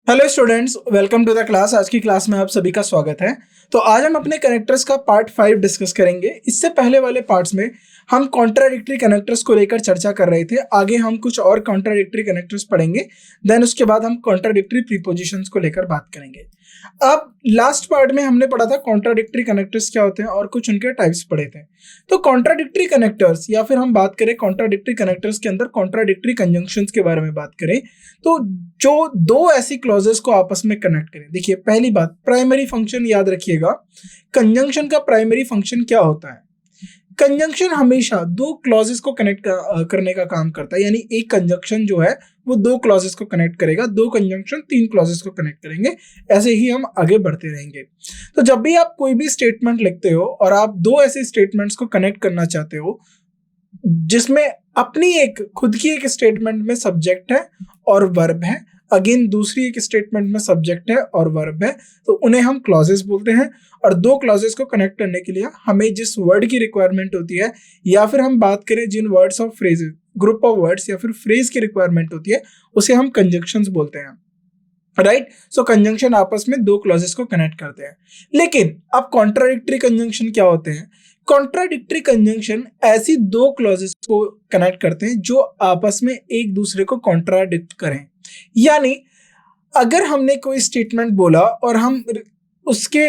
Hello students, welcome to the class. आज की class में आप सभी का स्वागत है। तो आज हम अपने कनेक्टर्स का पार्ट 5 डिस्कस करेंगे। इससे पहले वाले पार्ट्स में हम कॉन्ट्राडिक्टरी कनेक्टर्स को लेकर चर्चा कर रहे थे। आगे हम कुछ और कॉन्ट्राडिक्टरी कनेक्टर्स पढ़ेंगे, देन उसके बाद हम कॉन्ट्राडिक्टरी प्रीपोजिशंस को लेकर बात करेंगे। अब लास्ट पार्ट में हमने पढ़ा था कॉन्ट्राडिक्टरी कनेक्टर्स क्या होते हैं और कुछ उनके टाइप्स पढ़े थे। तो कॉन्ट्राडिक्टरी कनेक्टर्स या फिर हम बात करें कॉन्ट्राडिक्टरी कनेक्टर्स के अंदर कॉन्ट्राडिक्टरी कंजंक्शंस के बारे में बात करें तो जो दो ऐसी क्लॉजेस को आपस में कनेक्ट करें। देखिए, पहली बात, प्राइमरी फंक्शन याद रखिएगा। कंजंक्शन का प्राइमरी फंक्शन क्या होता है? कंजंक्शन हमेशा दो क्लॉजेस को कनेक्ट करने का काम करता है। यानी एक कंजंक्शन जो है वो दो क्लॉजेस को कनेक्ट करेगा, दो कंजंक्शन तीन क्लॉजेस को कनेक्ट करेंगे। ऐसे ही हम आगे बढ़ते रहेंगे। तो जब भी आप कोई भी स्टेटमेंट लिखते हो और आप दो ऐसे स्टेटमेंट्स को कनेक्ट करना चाहते हो जिसमें अपनी एक खुद की एक स्टेटमेंट में सब्जेक्ट है और वर्ब है, अगेन दूसरी एक स्टेटमेंट में सब्जेक्ट है और वर्ब है, तो उन्हें हम क्लॉजेस बोलते हैं। और दो क्लॉजेस को कनेक्ट करने के लिए हमें जिस वर्ड की रिक्वायरमेंट होती है, या फिर हम बात करें जिन words of phrases, group of words या फिर फ्रेज की रिक्वायरमेंट होती है, उसे हम कंजंक्शंस बोलते हैं। राइट? सो कंजंक्शन आपस में दो क्लॉजेस को कनेक्ट करते हैं। लेकिन अब कॉन्ट्राडिक्टरी कंजंक्शन क्या होते हैं? कॉन्ट्राडिक्टरी कंजंक्शन ऐसी दो क्लॉजेस को कनेक्ट करते हैं जो आपस में एक दूसरे को कॉन्ट्राडिक्ट करें। यानी अगर हमने कोई स्टेटमेंट बोला और हम उसके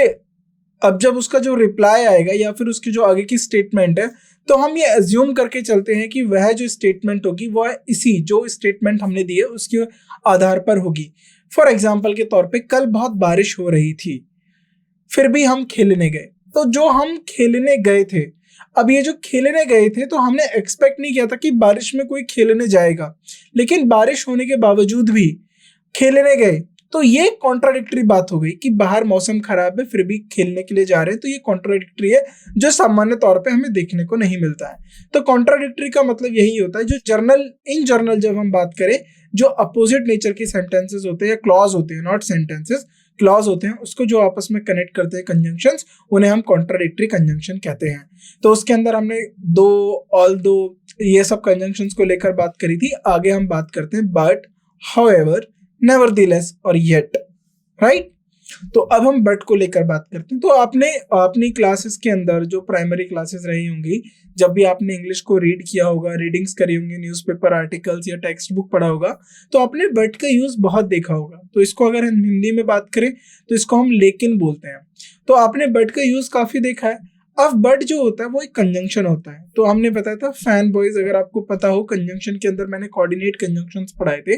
अब जब उसका जो रिप्लाई आएगा या फिर उसकी जो आगे की स्टेटमेंट है, तो हम ये अज्यूम करके चलते हैं कि वह जो स्टेटमेंट होगी वह इसी जो स्टेटमेंट हमने दी है उसके आधार पर होगी। फॉर एग्जाम्पल के तौर पे, कल बहुत बारिश हो रही थी, फिर भी हम खेलने गए। तो जो हम खेलने गए थे, अब ये जो खेलने गए थे तो हमने एक्सपेक्ट नहीं किया था कि बारिश में कोई खेलने जाएगा, लेकिन बारिश होने के बावजूद भी खेलने गए। तो ये कॉन्ट्राडिक्टरी बात हो गई कि बाहर मौसम खराब है फिर भी खेलने के लिए जा रहे हैं। तो ये कॉन्ट्राडिक्टरी है जो सामान्य तौर पे हमें देखने को नहीं मिलता है। तो कॉन्ट्राडिक्टरी का मतलब यही होता है, जो इन जर्नल जब हम बात करें, जो अपोजिट नेचर के सेंटेंसेस होते हैं या क्लॉज होते हैं, नॉट सेंटेंसेस, क्लॉज होते हैं, उसको जो आपस में कनेक्ट करते हैं कंजंक्शंस, उन्हें हम कॉन्ट्राडिक्टरी कंजंक्शन कहते हैं। तो उसके अंदर हमने दो, ऑल दो, ये सब कंजंक्शंस को लेकर बात करी थी। आगे हम बात करते हैं बट, हाउएवर, नेवरदीलेस और येट। राइट? तो अब हम बट को लेकर बात करते हैं। तो आपने अपनी क्लासेस के अंदर जो प्राइमरी क्लासेस रही होंगी, जब भी आपने इंग्लिश को रीड किया होगा, रीडिंग्स करी होंगी, न्यूज़पेपर आर्टिकल्स या टेक्स्ट बुक पढ़ा होगा, तो आपने बट का यूज बहुत देखा होगा। तो इसको अगर हम हिंदी में बात करें तो इसको हम लेकिन बोलते हैं। तो आपने बट का यूज काफी देखा है। अब बट जो होता है वो एक कंजंक्शन होता है। तो हमने बताया था फैन बॉयज, अगर आपको पता हो, कंजंक्शन के अंदर मैंने कोऑर्डिनेट कंजंक्शंस पढ़ाए थे,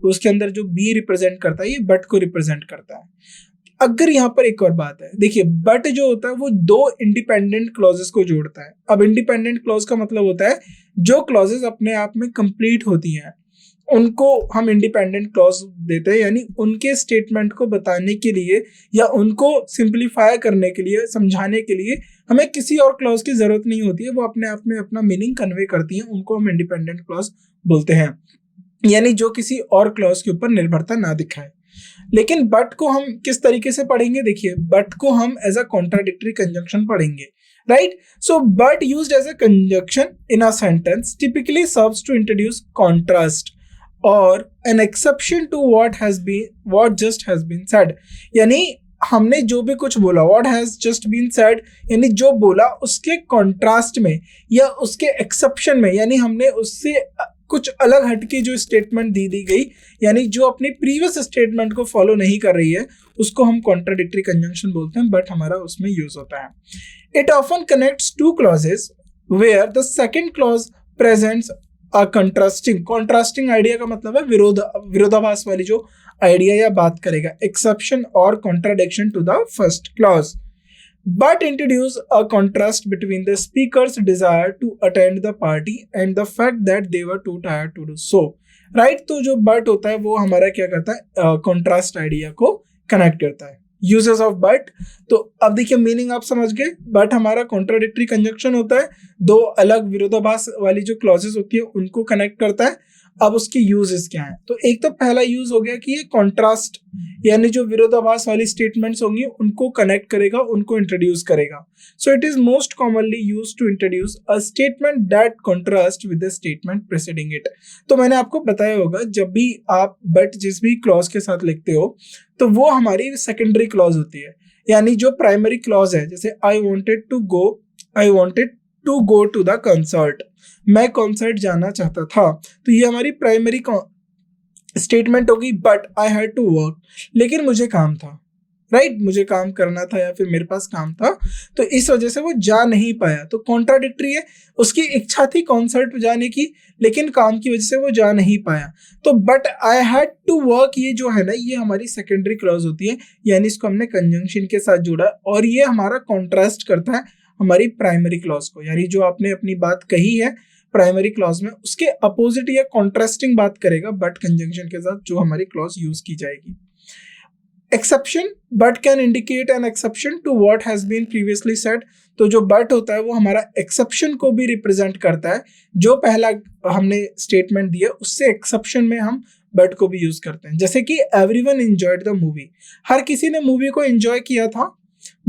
उसके अंदर जो बी रिप्रेजेंट करता है ये बट को रिप्रेजेंट करता है। अगर यहाँ पर एक और बात है, देखिए, बट जो होता है वो दो इंडिपेंडेंट क्लॉजेस को जोड़ता है। अब इंडिपेंडेंट क्लॉज का मतलब होता है जो क्लॉजेस अपने आप में कंप्लीट होती हैं उनको हम इंडिपेंडेंट क्लॉज देते हैं। यानी उनके स्टेटमेंट को बताने के लिए या उनको सिंप्लीफाई करने के लिए, समझाने के लिए हमें किसी और क्लॉज की जरूरत नहीं होती है, वो अपने आप में अपना मीनिंग कन्वे करती हैं, उनको हम इंडिपेंडेंट क्लॉज बोलते हैं। यानी जो किसी और क्लॉज के ऊपर निर्भरता ना दिखाए। लेकिन बट को हम किस तरीके से पढ़ेंगे? देखिए, बट को हम एज अ कॉन्ट्राडिक्टरी कंजंक्शन पढ़ेंगे। Right? So but used as a conjunction in a sentence typically serves to introduce contrast और an exception to what just has been said। यानी हमने जो भी कुछ बोला, what has just been said, यानी जो बोला उसके कॉन्ट्रास्ट में या उसके एक्सेप्शन में, यानी हमने उससे कुछ अलग हटके जो स्टेटमेंट दी गई, यानी जो अपनी प्रीवियस स्टेटमेंट को फॉलो नहीं कर रही है, उसको हम कॉन्ट्राडिक्टरी कंजंक्शन बोलते हैं। बट हमारा उसमें यूज होता है। It often connects two clauses where the second clause presents contrasting idea का मतलब है विरोधाभास वाली जो आइडिया या बात करेगा, एक्सेप्शन और contradiction to the first clause, but introduce a contrast between the speaker's desire to attend the party and the fact that they were too tired to do so। right? तो जो but होता है वो हमारा क्या करता है? contrast आइडिया को कनेक्ट करता है। यूजेस ऑफ बट, तो अब देखिए मीनिंग आप समझ गए। बट हमारा कॉन्ट्राडिक्टरी कंजंक्शन होता है, दो अलग विरोधाभास वाली जो क्लॉजेस होती है उनको कनेक्ट करता है। अब उसके यूजेस क्या हैं? तो एक तो पहला यूज हो गया कि ये कॉन्ट्रास्ट यानी जो विरोधाभास वाली स्टेटमेंट्स होंगी उनको कनेक्ट करेगा, उनको इंट्रोड्यूस करेगा। So it is most commonly use to introduce a statement that contrast with the statement preceding it. तो मैंने आपको बताया होगा जब भी आप बट जिस भी क्लॉज के साथ लिखते हो तो वो हमारी सेकेंडरी क्लॉज होती है, यानी जो प्राइमरी क्लॉज है, जैसे I wanted to go to the concert, मैं कॉन्सर्ट जाना चाहता था, तो ये हमारी प्राइमरी स्टेटमेंट होगी। But I had to work, लेकिन मुझे काम था, राइट, मुझे काम करना था या फिर मेरे पास काम था, तो इस वजह से वो जा नहीं पाया। तो कॉन्ट्राडिक्टरी है, उसकी इच्छा थी कॉन्सर्ट जाने की लेकिन काम की वजह से वो जा नहीं पाया। तो but I had to work, ये जो है ना, ये हमारी सेकेंडरी क्लॉज होती है, यानी इसको हमने कंजंक्शन के साथ जोड़ा और ये हमारा कॉन्ट्रास्ट करता है हमारी प्राइमरी क्लॉज को, यानी जो आपने अपनी बात कही है प्राइमरी क्लॉज में उसके अपोजिट या कॉन्ट्रास्टिंग बात करेगा बट कंजंक्शन के साथ जो हमारी क्लॉज यूज की जाएगी। Exception, but can indicate an exception to what has been previously said. तो जो बट होता है वो हमारा एक्सेप्शन को भी रिप्रेजेंट करता है, जो पहला हमने स्टेटमेंट दिया उससे एक्सेप्शन में हम बट को भी यूज करते हैं। जैसे कि एवरीवन एंजॉयड द मूवी, हर किसी ने मूवी को एंजॉय किया था,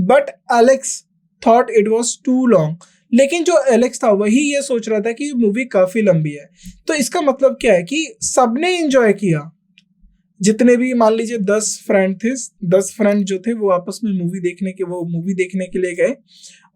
but Alex thought it was too long, लेकिन जो एलेक्स था वही ये सोच रहा था कि मूवी काफी लंबी है। तो इसका मतलब क्या है कि सबने एंजॉय किया, जितने भी मान लीजिए 10 फ्रेंड थे, 10 फ्रेंड जो थे वो आपस में मूवी देखने के लिए गए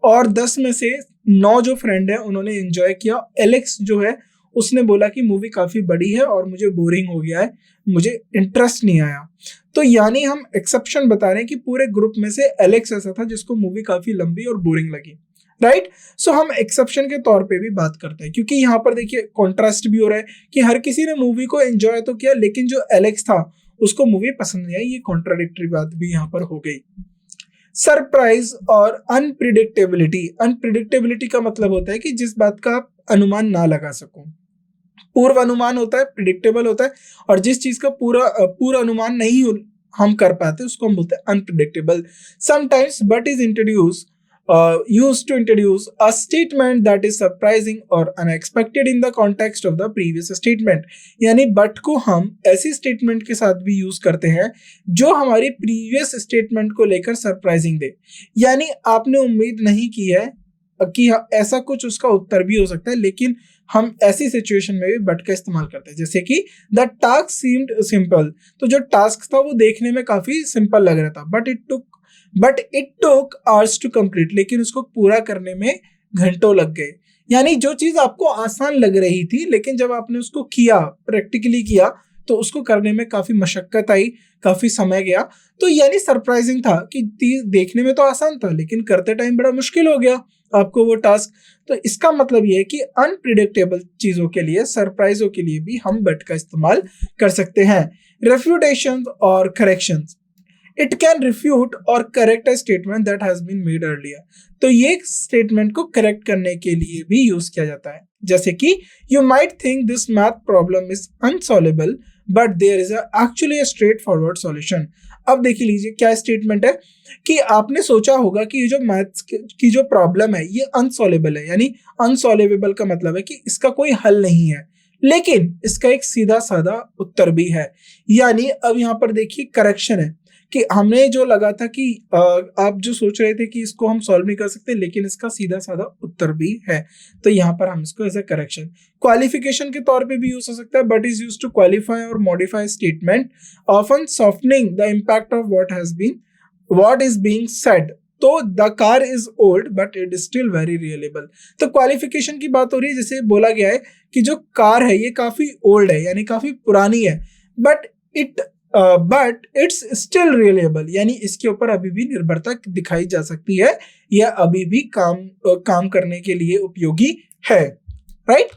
और 10 में से 9 जो फ्रेंड है उन्होंने एंजॉय किया। एलेक्स जो है उसने बोला कि मूवी काफी बड़ी है और मुझे बोरिंग हो गया है, मुझे इंटरेस्ट नहीं आया। तो यानी हम एक्सेप्शन बता रहे हैं कि पूरे ग्रुप में से एलेक्स ऐसा था जिसको मूवी काफी लंबी और बोरिंग लगी, राइट। सो हम एक्सेप्शन के तौर पे भी बात करते हैं, क्योंकि यहाँ पर देखिए कॉन्ट्रास्ट भी हो रहा है कि हर किसी ने मूवी को एंजॉय तो किया लेकिन जो एलेक्स था उसको मूवी पसंद नहीं आई, ये कॉन्ट्राडिक्टरी बात भी यहाँ पर हो गई। सरप्राइज और अनप्रिडिक्टेबिलिटी, अनप्रिडिक्टेबिलिटी का मतलब होता है कि जिस बात का आप अनुमान ना लगा सको। पूर्व अनुमान होता है, प्रिडिक्टेबल होता है, और जिस चीज का पूरा अनुमान नहीं हम कर पाते उसको हम बोलते हैं unpredictable. Sometimes but is introduce used to introduce a statement that is surprising or unexpected in the context of the previous statement। यानी but को हम ऐसी स्टेटमेंट के साथ भी यूज करते हैं जो हमारी प्रीवियस स्टेटमेंट को लेकर सरप्राइजिंग दे, यानी आपने उम्मीद नहीं की है कि ऐसा कुछ उसका उत्तर भी हो सकता है, लेकिन हम ऐसी सिचुएशन में भी बट का इस्तेमाल करते हैं। जैसे कि द टास्क सीम्ड सिंपल, तो जो टास्क था वो देखने में काफी सिंपल लग रहा था, but it took hours to complete, लेकिन उसको पूरा करने में घंटों लग गए। यानी जो चीज आपको आसान लग रही थी लेकिन जब आपने उसको किया, प्रैक्टिकली किया, तो उसको करने में काफी मशक्कत आई, काफी समय गया। तो यानी सरप्राइजिंग था कि देखने में तो आसान था लेकिन करते टाइम बड़ा मुश्किल हो गया आपको वो टास्क। तो इसका मतलब ये है कि अनप्रिडिक्टेबल चीजों के लिए, सरप्राइजों के लिए भी हम बट का इस्तेमाल कर सकते हैं। रेफ्यूटेशन और करेक्शंस, इट कैन रिफ्यूट और correct a statement that has been made earlier. तो ये स्टेटमेंट को करेक्ट करने के लिए भी यूज किया जाता है। जैसे कि you might think this math problem is unsolvable but there is actually a straightforward solution. अब देख लीजिए क्या स्टेटमेंट है कि आपने सोचा होगा कि ये जो मैथ्स की जो प्रॉब्लम है ये अनसॉल्वेबल है, यानी अनसॉल्वेबल का मतलब है कि इसका कोई हल नहीं है, लेकिन इसका एक सीधा साधा उत्तर भी है। यानी अब यहाँ पर देखिए करेक्शन है कि हमने जो लगा था कि आप जो सोच रहे थे कि इसको हम सॉल्व नहीं कर सकते, लेकिन इसका सीधा साधा उत्तर भी है। तो यहाँ पर हम इसको एज ए करेक्शन, क्वालिफिकेशन के तौर पे भी यूज हो सकता है, but is used to qualify और modify statement, often softening the impact of what is being said. तो the car is old but it is still very reliable. तो क्वालिफिकेशन की बात हो रही है, जैसे बोला गया है कि जो कार है ये काफी ओल्ड है, यानी काफी पुरानी है, बट इट्स स्टिल रिलेबल, यानी इसके ऊपर अभी भी निर्भरता दिखाई जा सकती है, यह अभी भी काम करने के लिए उपयोगी है, राइट।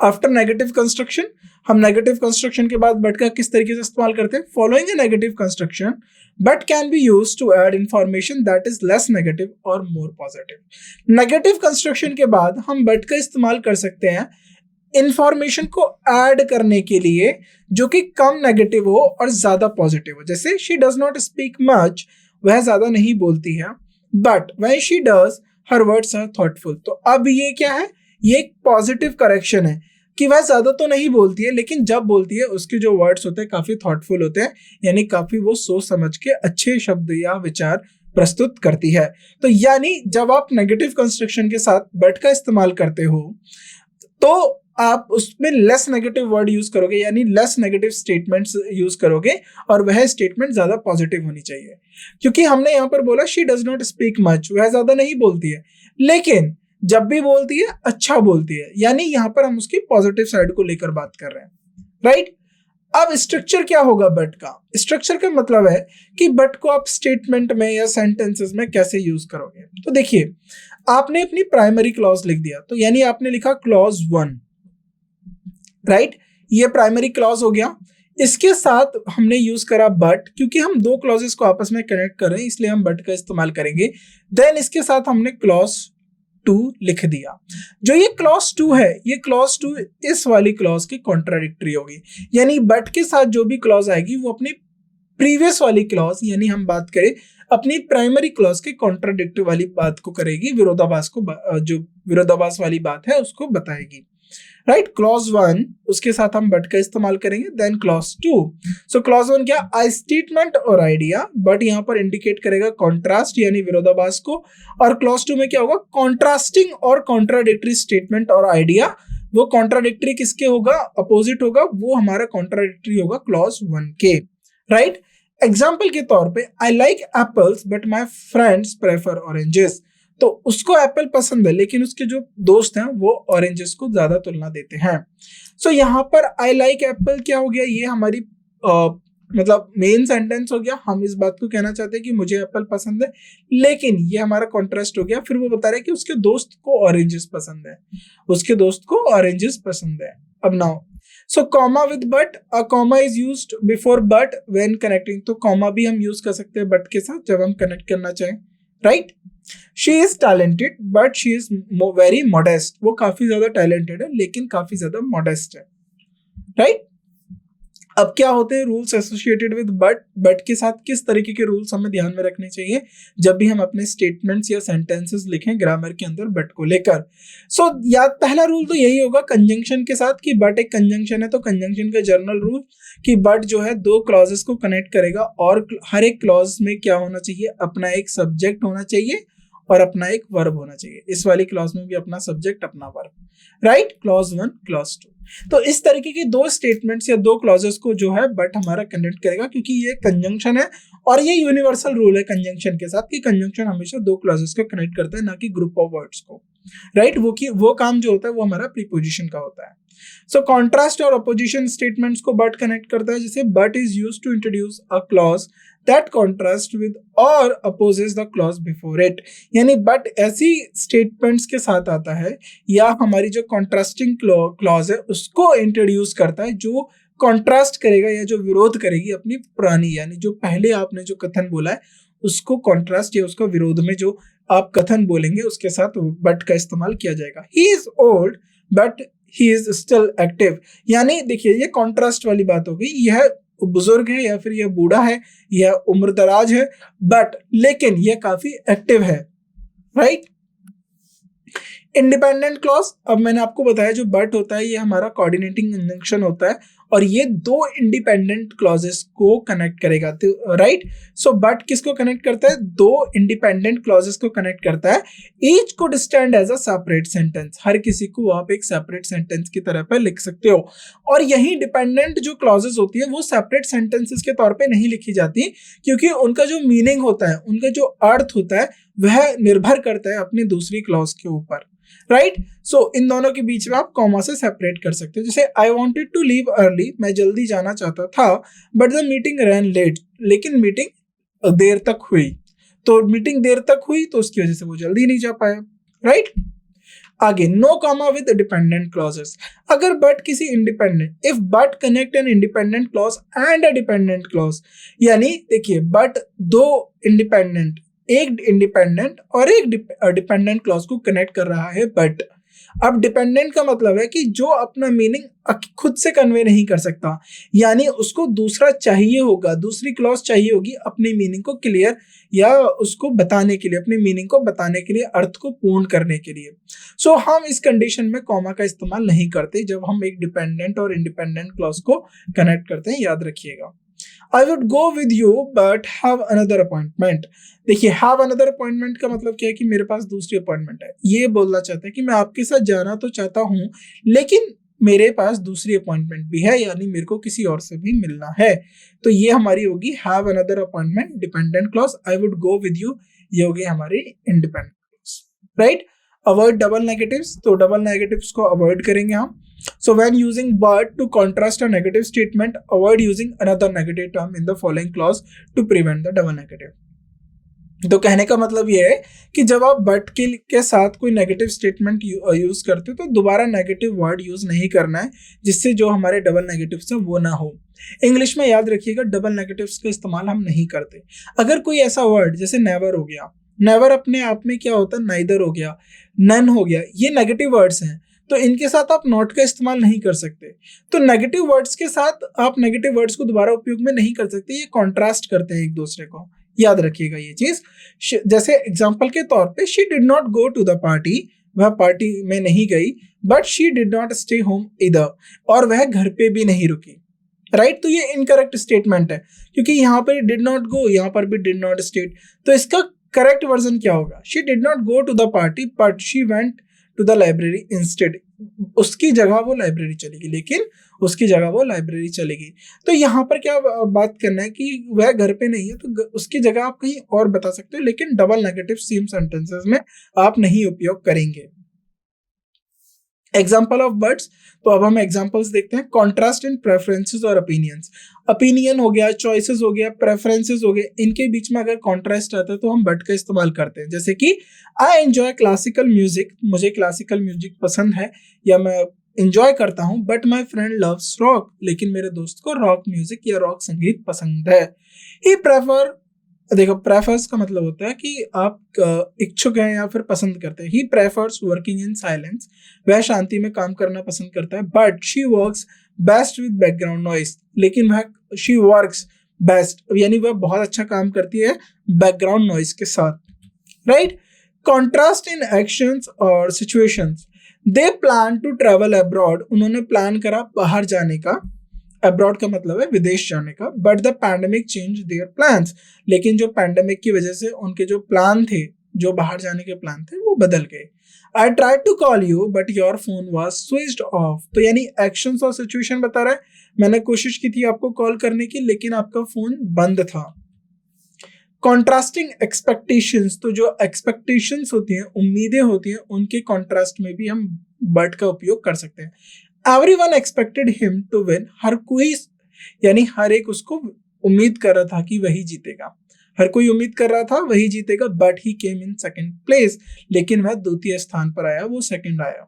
आफ्टर नेगेटिव कंस्ट्रक्शन, हम नेगेटिव कंस्ट्रक्शन के बाद बट का किस तरीके से इस्तेमाल करते हैं। Following a negative construction but can be used to add information that is less negative और मोर पॉजिटिव। नेगेटिव कंस्ट्रक्शन के बाद हम बट का इस्तेमाल कर सकते हैं इंफॉर्मेशन को ऐड करने के लिए जो कि कम नेगेटिव हो और ज्यादा पॉजिटिव हो। जैसे she does not speak much, वह ज्यादा नहीं बोलती है, but when she does her words are thoughtful. तो अब ये क्या है, ये एक पॉजिटिव करेक्शन है कि वह ज्यादा तो नहीं बोलती है, लेकिन जब बोलती है उसके जो वर्ड्स होते हैं काफी थॉटफुल होते हैं, यानी काफी वो सोच समझ के अच्छे शब्द या विचार प्रस्तुत करती है। तो यानी जब आप नेगेटिव कंस्ट्रक्शन के साथ बट का इस्तेमाल करते हो तो आप उसमें लेस नेगेटिव वर्ड यूज करोगे, यानी लेस नेगेटिव स्टेटमेंट्स यूज करोगे, और वह स्टेटमेंट ज्यादा पॉजिटिव होनी चाहिए। क्योंकि हमने यहाँ पर बोला she does not speak much, वह ज्यादा नहीं बोलती है, लेकिन जब भी बोलती है अच्छा बोलती है, यानी यहाँ पर हम उसकी पॉजिटिव साइड को लेकर बात कर रहे हैं, राइट। अब स्ट्रक्चर क्या होगा बट का? स्ट्रक्चर का मतलब है कि बट को आप स्टेटमेंट में या सेंटेंसेस में कैसे यूज करोगे। तो देखिए, आपने अपनी प्राइमरी क्लॉज लिख दिया, तो यानी आपने लिखा क्लॉज 1, राइट, ये प्राइमरी क्लॉज हो गया। इसके साथ हमने यूज करा बट, क्योंकि हम दो क्लॉजेस को आपस में कनेक्ट कर रहे हैं इसलिए हम बट का इस्तेमाल करेंगे। देन इसके साथ हमने क्लॉज 2 लिख दिया। जो ये क्लॉज 2 है, ये क्लॉज 2 इस वाली क्लॉज की कॉन्ट्राडिक्टरी होगी, यानी बट के साथ जो भी क्लॉज आएगी वो अपनी प्रीवियस वाली क्लॉज, यानी हम बात करें अपनी प्राइमरी क्लॉज के कॉन्ट्राडिक्टरी वाली बात को करेगी, विरोधाभास को, जो विरोधाभास वाली बात है उसको बताएगी, राइट। क्लॉज 1 उसके साथ हम बट का इस्तेमाल करेंगे। देन क्लॉज 2, सो क्लॉज 1 क्या, आई स्टेटमेंट और आइडिया, बट यहाँ पर इंडिकेट करेगा कॉन्ट्रास्ट यानी विरोधाभास को। और क्लॉज 2 में क्या होगा, कॉन्ट्रास्टिंग और कॉन्ट्राडिक्टरी स्टेटमेंट और आइडिया। वो कॉन्ट्राडिक्टरी किसके होगा, अपोजिट होगा, वो हमारा कॉन्ट्राडिक्टरी होगा क्लॉज 1 के, राइट। एग्जाम्पल के तौर पे, I like apples but my friends prefer oranges, तो उसको एप्पल पसंद है लेकिन उसके जो दोस्त हैं वो ऑरेंजेस को ज्यादा तुलना देते हैं। सो यहाँ पर आई लाइक एप्पल क्या हो गया, ये हमारी मतलब मेन सेंटेंस हो गया। हम इस बात को कहना चाहते हैं कि मुझे एप्पल पसंद है, लेकिन ये हमारा कॉन्ट्रास्ट हो गया। फिर वो बता रहे हैं कि उसके दोस्त को ऑरेंजेस पसंद है, उसके दोस्त को ऑरेंजेस पसंद है। अब now, so comma with but, a comma is used before but when connecting, तो कॉमा भी हम यूज कर सकते हैं बट के साथ जब हम कनेक्ट करना चाहें, right. She is talented but she is very modest, वो काफी ज्यादा टैलेंटेड है लेकिन काफी ज्यादा मॉडेस्ट है, राइट। अब क्या होते हैं rules associated with but, but के साथ किस तरीके के रूल्स हमें ध्यान में रखने चाहिए जब भी हम अपने स्टेटमेंट्स या सेंटेंसेस लिखें ग्रामर के अंदर बट को लेकर। सो या पहला रूल तो यही होगा कंजंक्शन के साथ, कि बट एक कंजंक्शन है तो कंजंक्शन का जनरल रूल कि बट जो है दो क्लॉजेस को कनेक्ट करेगा, और हर एक क्लॉज में क्या होना चाहिए, अपना एक सब्जेक्ट होना चाहिए और अपना एक वर्ब होना चाहिए। इस वाली क्लॉज में भी अपना सब्जेक्ट अपना वर्ब, राइट। क्लॉज 1 क्लॉज 2, तो इस तरीके के दो स्टेटमेंट्स या दो क्लॉजेस को जो है बट हमारा कनेक्ट करेगा, क्योंकि ये कंजंक्शन है और ये यूनिवर्सल रूल है कंजंक्शन के साथ कि कंजंक्शन हमेशा दो क्लॉजेस को कनेक्ट करता है, ना कि ग्रुप ऑफ वर्ड्स को, राइट। वो काम जो होता है वो हमारा प्रीपोजिशन का होता है। सो कॉन्ट्रास्ट और अपोजिशन स्टेटमेंट्स को बट कनेक्ट करता है, जैसे but is used to introduce a clause that contrast with और opposes the clause before it, यानी बट ऐसी स्टेटमेंट्स के साथ आता है या हमारी जो कॉन्ट्रास्टिंग क्लॉज है उसको इंट्रोड्यूस करता है, जो कॉन्ट्रास्ट करेगा या जो विरोध करेगी अपनी पुरानी, यानी जो पहले आपने जो कथन बोला है उसको कॉन्ट्रास्ट या उसका विरोध में जो आप कथन बोलेंगे उसके साथ बट का इस्तेमाल किया जाएगा। He is old but he is still active, यानी देखिए ये कॉन्ट्रास्ट वाली बात हो गई, यह बुजुर्ग है या फिर यह बूढ़ा है, यह उम्रदराज है, बट लेकिन यह काफी एक्टिव है, राइट। इंडिपेंडेंट क्लॉज, अब मैंने आपको बताया जो बट होता है ये हमारा कोऑर्डिनेटिंग कंजंक्शन होता है और ये दो इंडिपेंडेंट क्लॉजेस को कनेक्ट करेगा, राइट। सो बट किसको कनेक्ट करता है, दो इंडिपेंडेंट क्लॉजेस को कनेक्ट करता है। Each could stand as a separate sentence, हर किसी को आप एक सेपरेट सेंटेंस की तरह पे लिख सकते हो। और यही डिपेंडेंट जो क्लॉजेस होती है वो सेपरेट सेंटेंसेस के तौर पे नहीं लिखी जाती, क्योंकि उनका जो मीनिंग होता है, उनका जो अर्थ होता है वह निर्भर करता है अपनी दूसरी क्लॉज के ऊपर, राइट। सो इन दोनों के बीच में आप कॉमा से सेपरेट कर सकते हो। जैसे I wanted to leave early, मैं जल्दी जाना चाहता था, but the meeting ran late, लेकिन मीटिंग देर तक हुई, तो मीटिंग देर तक हुई तो उसकी वजह से वो जल्दी नहीं जा पाया, राइट। आगे, no comma with dependent clauses, अगर बट किसी independent, if but connect an independent clause and a dependent clause, यानी देखिए बट दो इंडिपेंडेंट, एक इंडिपेंडेंट और एक डिपेंडेंट क्लॉज को कनेक्ट कर रहा है बट, अब डिपेंडेंट का मतलब है कि जो अपना मीनिंग खुद से कन्वे नहीं कर सकता, यानी उसको दूसरा चाहिए होगा, दूसरी क्लॉज चाहिए होगी अपनी मीनिंग को क्लियर या उसको बताने के लिए, अपनी मीनिंग को बताने के लिए, अर्थ को पूर्ण करने के लिए। सो हम इस कंडीशन में कॉमा का इस्तेमाल नहीं करते जब हम एक डिपेंडेंट और इंडिपेंडेंट क्लॉज को कनेक्ट करते हैं, याद रखिएगा। I would go with you but have another appointment। देखिए have another appointment का मतलब क्या है कि मेरे पास दूसरी अपॉइंटमेंट है। ये बोलना चाहता है कि मैं आपके साथ जाना तो चाहता हूँ लेकिन मेरे पास दूसरी अपॉइंटमेंट भी है, यानी मेरे को किसी और से भी मिलना है। तो ये हमारी होगी have another appointment dependent clause. I would go with you ये होगी हमारी independent clause, right. Avoid double negatives, तो डबल नेगेटिव्स को अवॉइड करेंगे हम। So when using but to contrast a negative statement, avoid using another negative term in the following clause to prevent the double negative। तो कहने का मतलब ये है कि जब आप but के साथ कोई नेगेटिव स्टेटमेंट यूज करते हो तो दोबारा नेगेटिव वर्ड यूज नहीं करना है, जिससे जो हमारे डबल नेगेटिव्स है वो ना हो। इंग्लिश में याद रखिएगा डबल नेगेटिव्स का इस्तेमाल हम नहीं करते। अगर कोई ऐसा वर्ड जैसे नेवर हो गया, नेवर अपने आप में क्या होता है, नाइदर हो गया, नन हो गया, ये नेगेटिव वर्ड्स हैं, तो इनके साथ आप नॉट का इस्तेमाल नहीं कर सकते। तो नेगेटिव वर्ड्स के साथ आप नेगेटिव वर्ड्स को दोबारा उपयोग में नहीं कर सकते, ये कॉन्ट्रास्ट करते हैं एक दूसरे को, याद रखिएगा ये चीज। जैसे एग्जांपल के तौर पे she did not go to the party, वह पार्टी में नहीं गई, but she did not stay home इधर, और वह घर पे भी नहीं रुकी, राइट। तो ये इनकरेक्ट स्टेटमेंट है क्योंकि यहाँ पर डिड नॉट गो, यहाँ पर भी डिड नॉट स्टेट। तो इसका करेक्ट वर्जन क्या होगा, she did not go to the party but she went to the library instead. उसकी जगह वो लाइब्रेरी चलेगी, लेकिन उसकी जगह वो लाइब्रेरी चलेगी। तो यहाँ पर क्या बात करना है कि वह घर पे नहीं है, तो उसकी जगह आप कहीं और बता सकते हो, लेकिन डबल नेगेटिव सेम सेंटेंसेस में आप नहीं उपयोग करेंगे। एग्जाम्पल ऑफ बट्स, तो अब हम एग्जाम्पल्स देखते हैं। कॉन्ट्रास्ट इन प्रेफरेंसेस और ओपिनियंस, ओपिनियन हो गया, चॉइसेस हो गया, प्रेफरेंसेस हो गए, इनके बीच में अगर कॉन्ट्रास्ट आता है तो हम बट का इस्तेमाल करते हैं। जैसे कि आई एंजॉय क्लासिकल म्यूजिक, मुझे क्लासिकल म्यूजिक पसंद है या मैं एंजॉय करता हूँ, but my friend loves rock, लेकिन मेरे दोस्त को रॉक म्यूजिक या रॉक संगीत पसंद है। ही प्रेफर, देखो प्रेफर्स का मतलब होता है कि आप इच्छुक हैं या फिर पसंद करते हैं। ही प्रेफर्स वर्किंग इन साइलेंस, वह शांति में काम करना पसंद करता है। But she works best with background noise, लेकिन वह शी वर्क्स बेस्ट यानी वह बहुत अच्छा काम करती है बैकग्राउंड नॉइस के साथ, राइट। कॉन्ट्रास्ट इन एक्शंस और situations, they plan to travel abroad, उन्होंने प्लान करा बाहर जाने का, अब्रॉड का मतलब है विदेश जाने का, but the pandemic change their plans, लेकिन जो पैंडेमिक की वजह से उनके जो प्लान थे, जो बाहर जाने के प्लान थे, वो बदल गए। I tried to call you but your phone was switched off, तो यानी एक्शंस और सिचुएशन बता रहा है, मैंने कोशिश की थी आपको कॉल करने की लेकिन आपका फोन बंद था। कॉन्ट्रास्टिंग एक्सपेक्टेशंस, तो जो एक्सपेक्टेशंस होती हैं, उम्मीदें होती हैं, उनके कॉन्ट्रास्ट में भी हम बट का उपयोग कर सकते हैं। Everyone expected him to win, हर कोई यानी हर एक उसको उम्मीद कर रहा था कि वही जीतेगा, हर कोई उम्मीद कर रहा था वही जीतेगा, but he came in second place, लेकिन वह द्वितीय स्थान पर आया, वो सेकंड आया।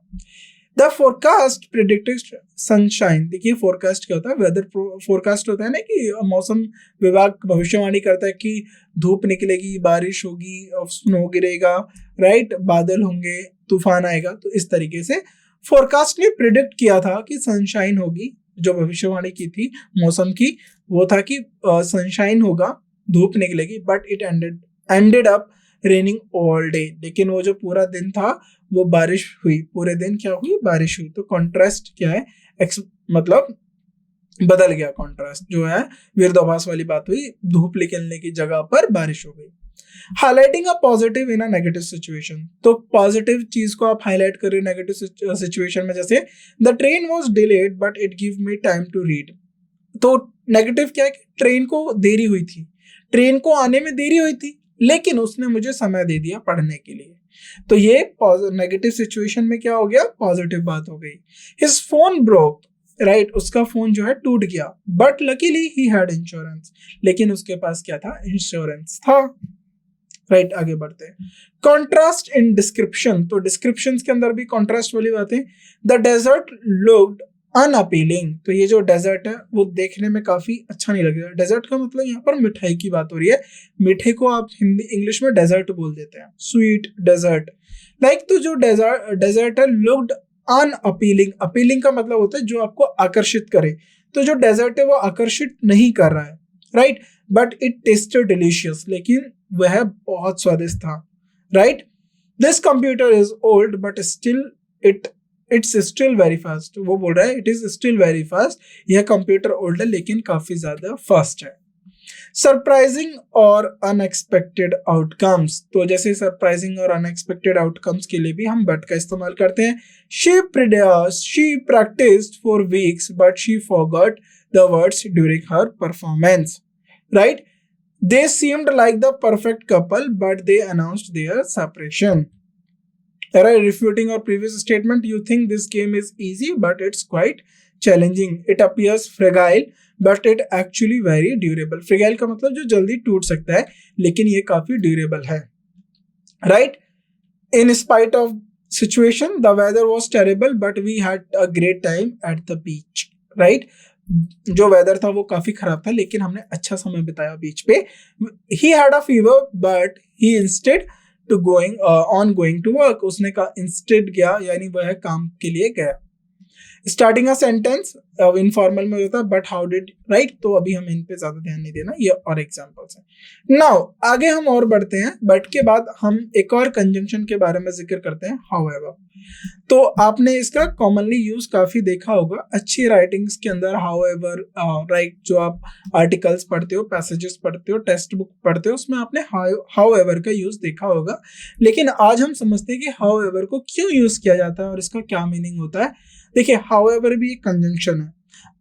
द फोरकास्ट प्रेडिक्टेड सनशाइन, देखिए फोरकास्ट क्या होता है, वेदर फोरकास्ट होता है ना कि मौसम विभाग भविष्यवाणी करता है कि धूप निकलेगी, बारिश होगी, स्नो गिरेगा, राइट, बादल होंगे, तूफान आएगा। तो इस तरीके से फोरकास्ट ने प्रिडिक्ट किया था कि सनशाइन होगी, जो भविष्यवाणी की थी मौसम की वो था कि सनशाइन होगा, धूप निकलेगी, but it ended up raining all day, लेकिन वो जो पूरा दिन था वो बारिश हुई, पूरे दिन क्या हुई, बारिश हुई। तो कॉन्ट्रास्ट क्या है, मतलब बदल गया, कॉन्ट्रास्ट जो है विरोधाभास वाली बात हुई, धूप निकलने की जगह पर बारिश हो गई। Highlighting a positive in a negative situation, तो पॉजिटिव चीज को आप हाईलाइट कर रहे हो नेगेटिव सिचुएशन में, जैसे the train was delayed but it give me time to read, तो नेगेटिव क्या है कि ट्रेन को देरी हुई थी, ट्रेन को आने में देरी हुई थी, लेकिन उसने मुझे समय दे दिया पढ़ने के लिए। तो ये नेगेटिव सिचुएशन में क्या हो गया, पॉजिटिव बात हो गई। हिज फोन ब्रोक, राइट, उसका फोन जो है टूट गया, but luckily he had insurance, लेकिन उसके पास क्या था, इंश्योरेंस था, राइट। आगे बढ़ते हैं। कॉन्ट्रास्ट इन डिस्क्रिप्शन, तो डिस्क्रिप्शन के अंदर भी कॉन्ट्रास्ट वाली बात है। द डेजर्ट लुक्ड अनअपीलिंग, तो ये जो डेजर्ट है वो देखने में काफी अच्छा नहीं लगेगा। डेजर्ट का मतलब यहाँ पर मिठाई की बात हो रही है। मीठे को आप हिंदी इंग्लिश में डेजर्ट बोल देते हैं, स्वीट डेजर्ट। लाइक तो जो डेजर्ट है लुक्ड अनअपीलिंग। अपीलिंग का मतलब होता है जो आपको आकर्षित करे, तो जो डेजर्ट है वो आकर्षित नहीं कर रहा है, right. But it tested delicious, लेकिन वह बहुत स्वादिष्ट था, right. This computer is old but still it's still very fast. वो बोल रहा है it is still very fast, यह कंप्यूटर ओल्ड है लेकिन काफी ज्यादा फास्ट है। सरप्राइजिंग और अनएक्सपेक्टेड आउटकम्स, तो जैसे सरप्राइजिंग और अनएक्सपेक्टेड आउटकम्स के लिए भी हम बट का इस्तेमाल करते हैं। She practised for weeks but she forgot the words during her performance, right. They seemed like the perfect couple, but they announced their separation. Are refuting our previous statement? You think this game is easy, but it's quite challenging. It appears fragile, but it actually very durable. Fragile का मतलब जो जल्दी टूट सकता है, लेकिन ये काफी durable है, right? In spite of situation, the weather was terrible, but we had a great time at the beach, right? जो वेदर था वो काफी खराब था, लेकिन हमने अच्छा समय बिताया बीच पे। He had a fever but he instead to going to work, उसने कहा इंस्टेड गया, यानी वह काम के लिए गया। स्टार्टिंग अ सेंटेंस इनफॉर्मल में होता है बट हाउ डिड, राइट। तो अभी हम इन पे ज्यादा ध्यान नहीं देना, ये और एग्जांपल्स हैं। नाउ आगे हम और बढ़ते हैं। बट के बाद हम एक और कंजंक्शन के बारे में जिक्र करते हैं, हाउएवर। तो आपने इसका कॉमनली यूज काफी देखा होगा अच्छी राइटिंग्स के अंदर, हाउएवर, राइट। जो आप आर्टिकल्स पढ़ते हो, पैसेजेस पढ़ते हो, टेक्स्ट बुक पढ़ते हो, उसमें आपने हाउएवर का यूज देखा होगा। लेकिन आज हम समझते हैं कि हाउएवर को क्यों यूज किया जाता है और इसका क्या मीनिंग होता है। देखिए, हाउएवर भी एक कंजंक्शन है।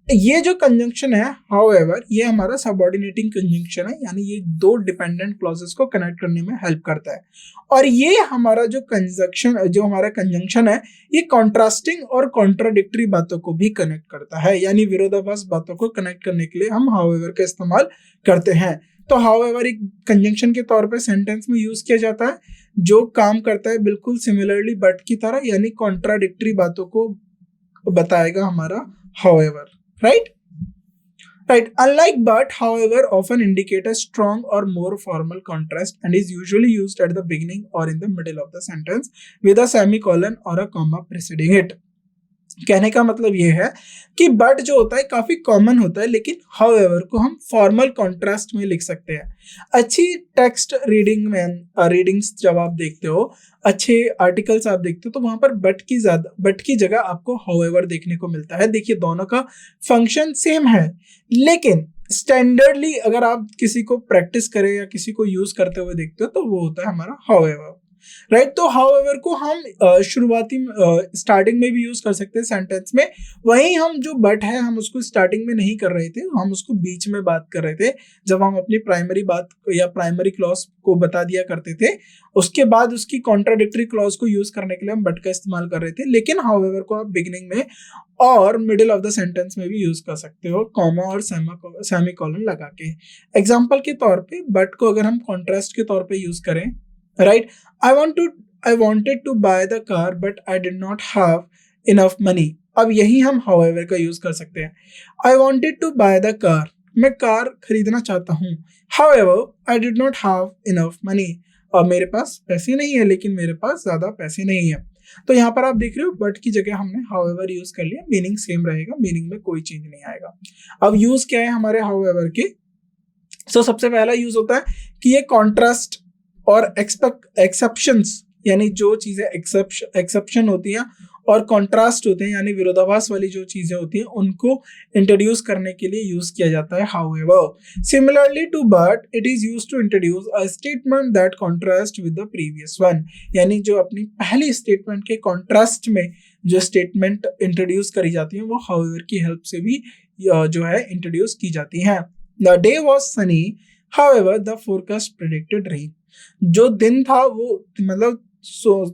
ये जो कंजंक्शन है हाउएवर, ये हमारा सबऑर्डिनेटिंग कंजंक्शन है, यानी ये दो डिपेंडेंट क्लॉजेस को कनेक्ट करने में हेल्प करता है। और ये हमारा जो हमारा कंजंक्शन है, ये कॉन्ट्रास्टिंग और कॉन्ट्राडिक्टरी बातों को भी कनेक्ट करता है, यानी विरोधाभास बातों को कनेक्ट करने के लिए हम हाउएवर का इस्तेमाल करते हैं। तो हाउएवर एक कंजंक्शन के तौर पे सेंटेंस में यूज किया जाता है, जो काम करता है बिल्कुल सिमिलरली बट की तरह, यानी कॉन्ट्राडिक्टरी बातों को बताएगा हमारा however, right. Unlike but, however often indicate a strong or more formal contrast and is usually used at the beginning or in the middle of the sentence with a semicolon or a comma preceding it. कहने का मतलब ये है कि but जो होता है काफी कॉमन होता है, लेकिन हाउएवर को हम फॉर्मल कॉन्ट्रास्ट में लिख सकते हैं। अच्छी टेक्स्ट रीडिंग्स जब आप देखते हो, अच्छे आर्टिकल्स आप देखते हो, तो वहां पर बट की जगह आपको हाउएवर देखने को मिलता है। देखिए, दोनों का फंक्शन सेम है, लेकिन स्टैंडर्डली अगर आप किसी को प्रैक्टिस करें या किसी को यूज करते हुए देखते हो, तो वो होता है हमारा हाउएवर, राइट। तो हाउएवर को हम शुरुआती स्टार्टिंग में भी यूज कर सकते हैं सेंटेंस में। वहीं हम जो बट है, हम उसको स्टार्टिंग में नहीं कर रहे थे, हम उसको बीच में बात कर रहे थे, जब हम अपनी प्राइमरी बात या प्राइमरी क्लॉज को बता दिया करते थे। उसके बाद उसकी कॉन्ट्राडिक्टरी क्लॉज को यूज करने के लिए हम बट का इस्तेमाल कर रहे थे। लेकिन हाउएवर को आप बिगिनिंग में और मिडिल ऑफ द सेंटेंस में भी यूज कर सकते हो, कॉमा और सेमीकोलन लगा के। एग्जाम्पल के तौर पे बट को अगर हम कॉन्ट्रास्ट के तौर पे यूज करें, right, I wanted to buy the car but I did not have enough money. अब यही हम however का यूज कर सकते हैं। I wanted to buy the car, मैं कार खरीदना चाहता हूँ। However, I did not have enough money. अब मेरे पास पैसे नहीं है, लेकिन मेरे पास ज्यादा पैसे नहीं है। तो यहाँ पर आप देख रहे हो बट की जगह हमने however यूज कर लिया, मीनिंग सेम रहेगा, मीनिंग में कोई चेंज नहीं आएगा। अब यूज क्या है हमारे however के? तो सबसे पहला यूज होता है कि ये कॉन्ट्रास्ट और एक्सेप्शंस, यानी जो चीजें एक्सेप्शन होती हैं और कॉन्ट्रास्ट होते हैं, यानी विरोधाभास वाली जो चीजें होती हैं, उनको इंट्रोड्यूस करने के लिए यूज किया जाता है however. Similarly to but, it is used to introduce a statement that contrast with the previous one, यानी जो अपनी पहली स्टेटमेंट के कॉन्ट्रास्ट में जो स्टेटमेंट इंट्रोड्यूस करी जाती है, वो हाउएवर की हेल्प से भी जो है इंट्रोड्यूस की जाती है। The day was Sunny, however the forecast predicted rain. जो दिन था वो मतलब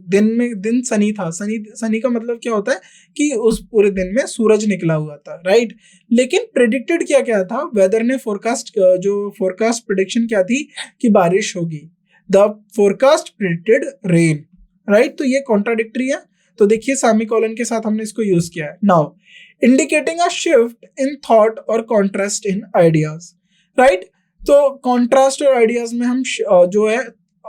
दिन सनी था। सनी का मतलब क्या होता है कि उस पूरे दिन में सूरज निकला हुआ था, राइट। लेकिन प्रेडिक्टेड क्या था, वेदर ने फोरकास्ट प्रेडिक्शन क्या थी कि बारिश होगी। The forecast predicted rain, right. तो ये कॉन्ट्राडिक्टरी है। तो देखिए सेमीकोलन के साथ हमने इसको यूज किया है। Now indicating a shift in thought और कॉन्ट्रास्ट इन आइडियाज, राइट। तो कॉन्ट्रास्ट और आइडियाज में हम जो है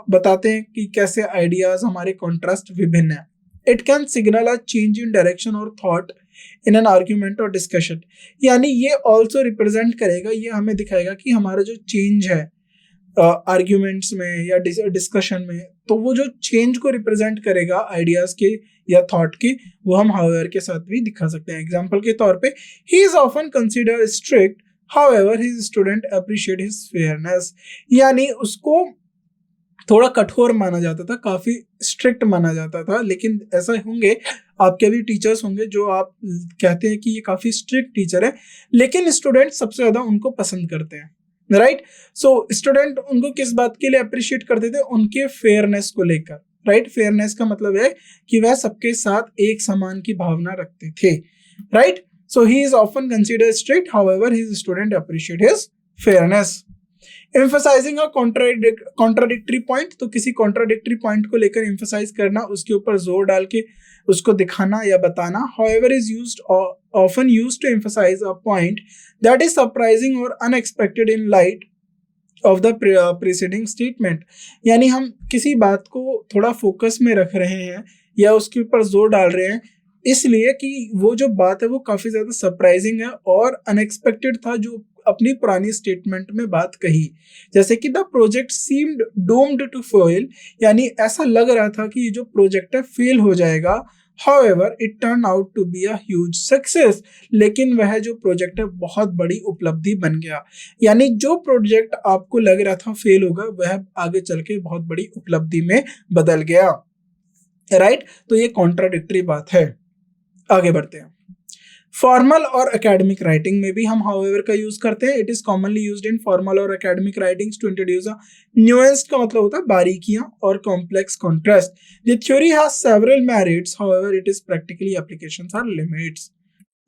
बताते हैं कि कैसे आइडियाज हमारे कॉन्ट्रास्ट विभिन्न है। It can signal a change in direction और थॉट इन एन आर्ग्यूमेंट और डिस्कशन, यानी ये ऑल्सो रिप्रेजेंट करेगा, ये हमें दिखाएगा कि हमारा जो चेंज है आर्ग्यूमेंट्स में या डिस्कशन में, तो वो जो चेंज को रिप्रेजेंट करेगा आइडियाज के या थॉट के, वो हम हाउएवर के साथ भी दिखा सकते हैं। एग्जांपल के तौर पे he is often consider strict however his student appreciate his fairness, यानी उसको थोड़ा कठोर माना जाता था, काफी स्ट्रिक्ट माना जाता था, लेकिन ऐसा होंगे आपके भी टीचर्स होंगे जो आप कहते हैं कि ये काफी स्ट्रिक्ट टीचर है, लेकिन स्टूडेंट सबसे ज्यादा उनको पसंद करते हैं, राइट। सो स्टूडेंट उनको किस बात के लिए अप्रिशिएट करते थे, उनके फेयरनेस को लेकर, राइट। फेयरनेस का मतलब है कि वह सबके साथ एक समान की भावना रखते थे, right. So he is often considered strict however his student appreciate his fairness. Emphasising a contradictory point, तो किसी कॉन्ट्राडिक्टरी पॉइंट को लेकर एम्फसाइज करना, उसके ऊपर जोर डाल के उसको दिखाना या बताना। However is used often used to emphasize a point that is surprising और unexpected in light of the preceding statement, यानी हम किसी बात को थोड़ा फोकस में रख रहे हैं या उसके ऊपर जोर डाल रहे हैं इसलिए कि वो जो बात है वो काफी ज्यादा सरप्राइजिंग है और अनएक्सपेक्टेड था जो अपनी पुरानी स्टेटमेंट में बात कही। जैसे कि the project seemed doomed to fail, यानी ऐसा लग रहा था कि ये जो प्रोजेक्ट है फेल हो जाएगा। However, it turned out to be a huge success, लेकिन वह जो प्रोजेक्ट है बहुत बड़ी उपलब्धि बन गया, यानी जो प्रोजेक्ट आपको लग रहा था फेल होगा वह आगे चल के बहुत बड़ी उपलब्धि में बदल गया, राइट। तो ये कॉन्ट्राडिक्टरी बात है। आगे बढ़ते हैं। फॉर्मल और एकेडमिक राइटिंग में भी हम हाउएवर का यूज करते हैं। It is commonly used in formal और academic writings to introduce a nuance, का मतलब होता है बारीकियां और complex contrast. The theory has several merits, however it is practically applications are limits,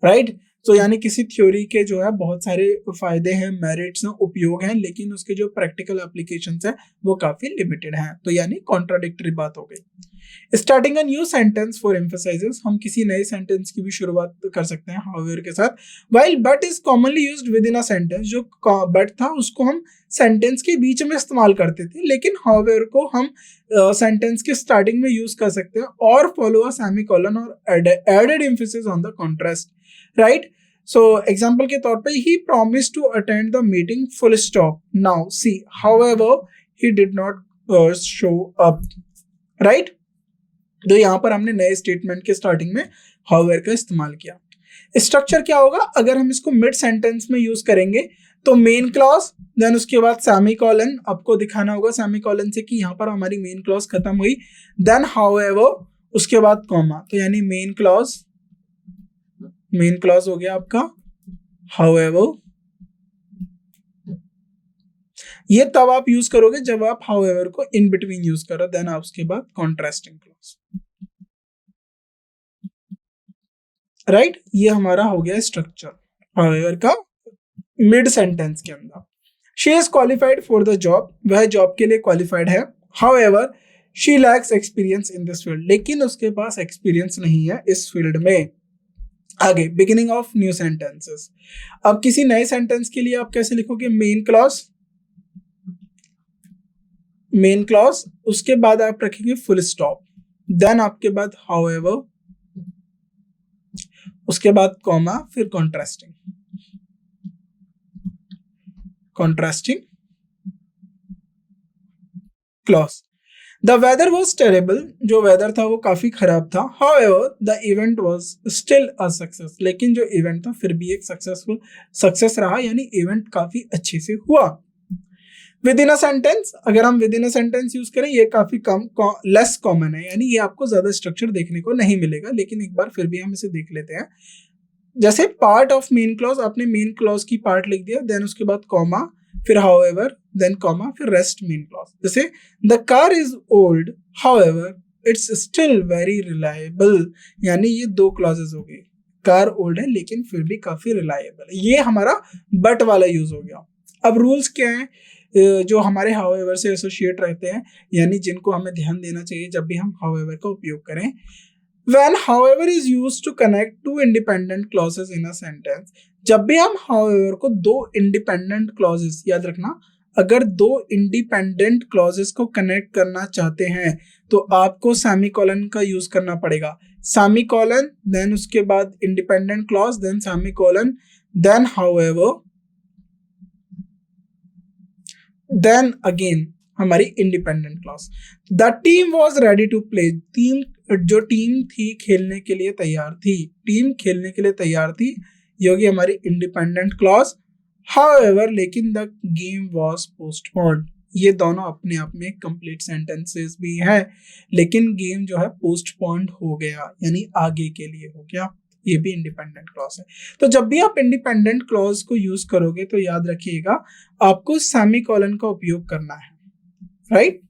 right. तो यानी किसी थ्योरी के जो है बहुत सारे फायदे हैं, मेरिट्स हैं, उपयोग हैं, लेकिन उसके जो प्रैक्टिकल एप्लीकेशंस हैं वो काफी लिमिटेड हैं, तो यानी कॉन्ट्राडिक्टरी बात हो गई। Starting a new sentence for emphasises, हम किसी नए सेंटेंस की भी शुरुआत कर सकते हैं हाउएवर के साथ। While but is commonly used with in a sentence, जो बट था उसको हम सेंटेंस के बीच में इस्तेमाल करते थे, लेकिन हाउएवर को हम सेंटेंस के स्टार्टिंग में यूज कर सकते हैं और फॉलो अ सेमीकोलन और added emphasis on the contrast, right. So example के तौर पे he promise to attend the meeting full stop, now see however he did not show up, right. तो यहाँ पर हमने नए स्टेटमेंट के स्टार्टिंग में हाउएवर का इस्तेमाल किया। स्ट्रक्चर क्या होगा अगर हम इसको मिड सेंटेंस में यूज करेंगे, तो मेन क्लॉज, देन उसके बाद सेमीकोलन, आपको दिखाना होगा सेमीकोलन से कि यहाँ पर हमारी मेन क्लॉज खत्म हुई, देन हाउएवर, उसके बाद कॉमा, तो यानी मेन क्लॉज हो गया आपका हाउएवर। ये तब आप यूज करोगे जब आप हाउएवर को इन बिटवीन यूज करो, देन आप उसके बाद कॉन्ट्रास्टिंग क्लॉज, राइट। ये हमारा हो गया स्ट्रक्चर हाउएवर का मिड सेंटेंस के अंदर। She is qualified for the job, वह जॉब के लिए क्वालिफाइड है। However she lakhs experience in this field, लेकिन उसके पास एक्सपीरियंस नहीं है इस फील्ड में। आगे बिगिनिंग ऑफ न्यू सेंटेंसेस, अब किसी नए सेंटेंस के लिए आप कैसे लिखोगे, मेन क्लॉज, उसके बाद आप रखेंगे फुल स्टॉप, देन आपके बाद हाउएवर, उसके बाद कॉमा, फिर contrasting clause. The weather was terrible, जो वेदर था वो काफी खराब था। However the event was still a success, लेकिन जो इवेंट था फिर भी एक सक्सेस रहा, यानी इवेंट काफी अच्छे से हुआ। विद इन अ सेंटेंस, अगर हम with in a sentence use करें, ये काफी लेस कॉमन है, यानी ये आपको ज्यादा स्ट्रक्चर देखने को नहीं मिलेगा, लेकिन एक बार फिर भी हम इसे देख लेते हैं। जैसे पार्ट ऑफ मेन क्लॉज, आपने मेन क्लॉज की पार्ट लिख दिया, देन उसके बाद कॉमा, फिर हाउएवर, देन कॉमा, फिर रेस्ट मेन क्लॉज। जैसे the car is old however it's still very reliable, यानी ये दो क्लॉजेस हो गई, कार ओल्ड है लेकिन फिर भी काफी रिलायबल है, ये हमारा बट वाला यूज हो गया। अब रूल्स क्या है जो हमारे हाउएवर से एसोसिएट रहते हैं, यानी जिनको हमें ध्यान देना चाहिए जब भी हम हाउएवर का उपयोग करें। When however is used to connect two independent clauses in a sentence, जब भी हम however को दो independent clauses, याद रखना, अगर दो independent clauses को connect करना चाहते हैं तो आपको सेमीकोलन का यूज करना पड़ेगा. सेमीकोलन, देन उसके बाद independent clause, then semicolon, then however, then again हमारी independent clause. The team was ready to play. जो टीम थी खेलने के लिए तैयार थी. टीम खेलने के लिए तैयार थी, ये होगी हमारी इंडिपेंडेंट क्लॉज. हाउएवर, लेकिन द गेम वॉज पोस्टपोन्ड. ये दोनों अपने आप में कंप्लीट सेंटेंसेस भी है, लेकिन गेम जो है पोस्टपोन्ड हो गया, यानी आगे के लिए हो गया. ये भी इंडिपेंडेंट क्लॉज है. तो जब भी आप इंडिपेंडेंट क्लॉज को यूज करोगे तो याद रखिएगा आपको सेमीकोलन का उपयोग करना है. राइट,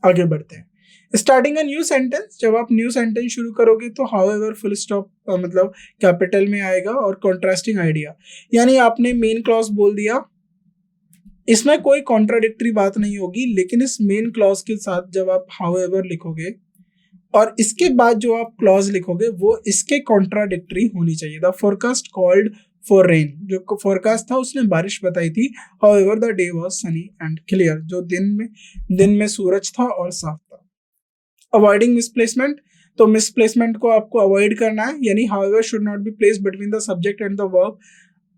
आगे बढ़ते हैं. स्टार्टिंग अ न्यू सेंटेंस, जब आप न्यू सेंटेंस शुरू करोगे तो हाउएवर फुल स्टॉप मतलब कैपिटल में आएगा और कॉन्ट्रास्टिंग आइडिया, यानी आपने मेन क्लॉज बोल दिया, इसमें कोई कॉन्ट्राडिक्टरी बात नहीं होगी, लेकिन इस मेन क्लॉज के साथ जब आप हाउएवर लिखोगे और इसके बाद जो आप क्लॉज लिखोगे वो इसके कॉन्ट्राडिक्टरी होनी चाहिए. The forecast called for rain, जो फोरकास्ट था उसने बारिश बताई थी. However the day was Sunny and clear, जो दिन में सूरज था और साफ था. अवॉइडिंग मिसप्लेसमेंट, तो मिसप्लेसमेंट को आपको अवॉइड करना है, यानी however should not be placed between the subject and the verb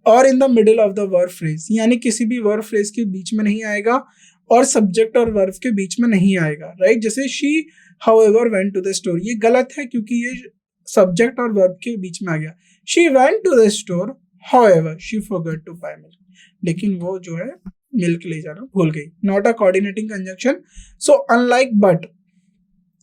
और in the middle of the verb phrase, यानी किसी भी वर्ब फ्रेज के बीच में नहीं आएगा और सब्जेक्ट और वर्ब के बीच में नहीं आएगा. राइट, जैसे she however went to the store, ये गलत है क्योंकि ये सब्जेक्ट और वर्ब के बीच में आ गया. She went to the store however she forgot to buy milk, लेकिन वो जो है मिल्क ले जाना भूल गई. Not a coordinating conjunction. So unlike but,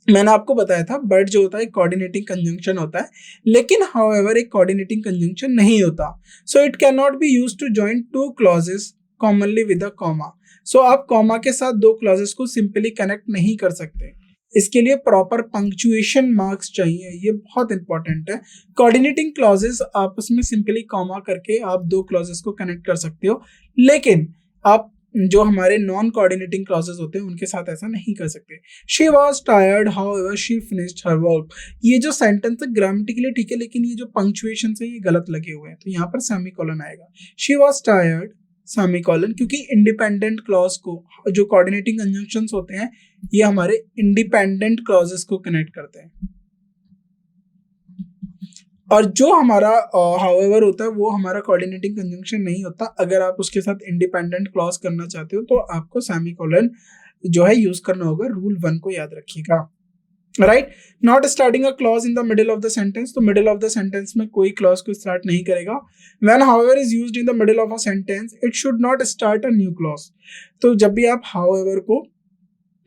मैंने आपको बताया था बट जो होता है कोऑर्डिनेटिंग कंजंक्शन होता है, लेकिन हाउएवर एक कोऑर्डिनेटिंग कंजंक्शन नहीं होता. So it can not be used to join two clauses commonly with a comma. So आप कॉमा के साथ दो क्लॉजेस को सिंपली कनेक्ट नहीं कर सकते, इसके लिए प्रॉपर पंक्चुएशन मार्क्स चाहिए, ये बहुत इंपॉर्टेंट है. कोऑर्डिनेटिंग क्लॉजेस आपस में सिंपली कॉमा करके आप दो क्लॉजेस को कनेक्ट कर सकते हो, लेकिन आप जो हमारे नॉन कोऑर्डिनेटिंग क्लॉजेस होते हैं उनके साथ ऐसा नहीं कर सकते. She was tired however she finished her work, ये जो सेंटेंस है ग्रामेटिकली ठीक है, लेकिन ये जो पंक्चुएशन है ये गलत लगे हुए हैं, तो यहाँ पर सेमीकोलन आएगा. शी वॉज टायर्ड सेमीकोलन, क्योंकि इंडिपेंडेंट क्लॉज को, जो कोऑर्डिनेटिंग कंजंक्शंस होते हैं ये हमारे इंडिपेंडेंट क्लॉजेस को कनेक्ट करते हैं, और जो हमारा हाउएवर होता है वो हमारा कोऑर्डिनेटिंग कंजंक्शन नहीं होता. अगर आप उसके साथ इंडिपेंडेंट क्लॉज करना चाहते हो तो आपको सेमीकोलन जो है यूज करना होगा. रूल 1 को याद रखिएगा. Right, not starting a clause in the middle of the sentence, तो मिडिल ऑफ द सेंटेंस में कोई क्लॉज को स्टार्ट नहीं करेगा. When however is used in the middle of a sentence it should not start a new clause. तो जब भी आप हाउएवर को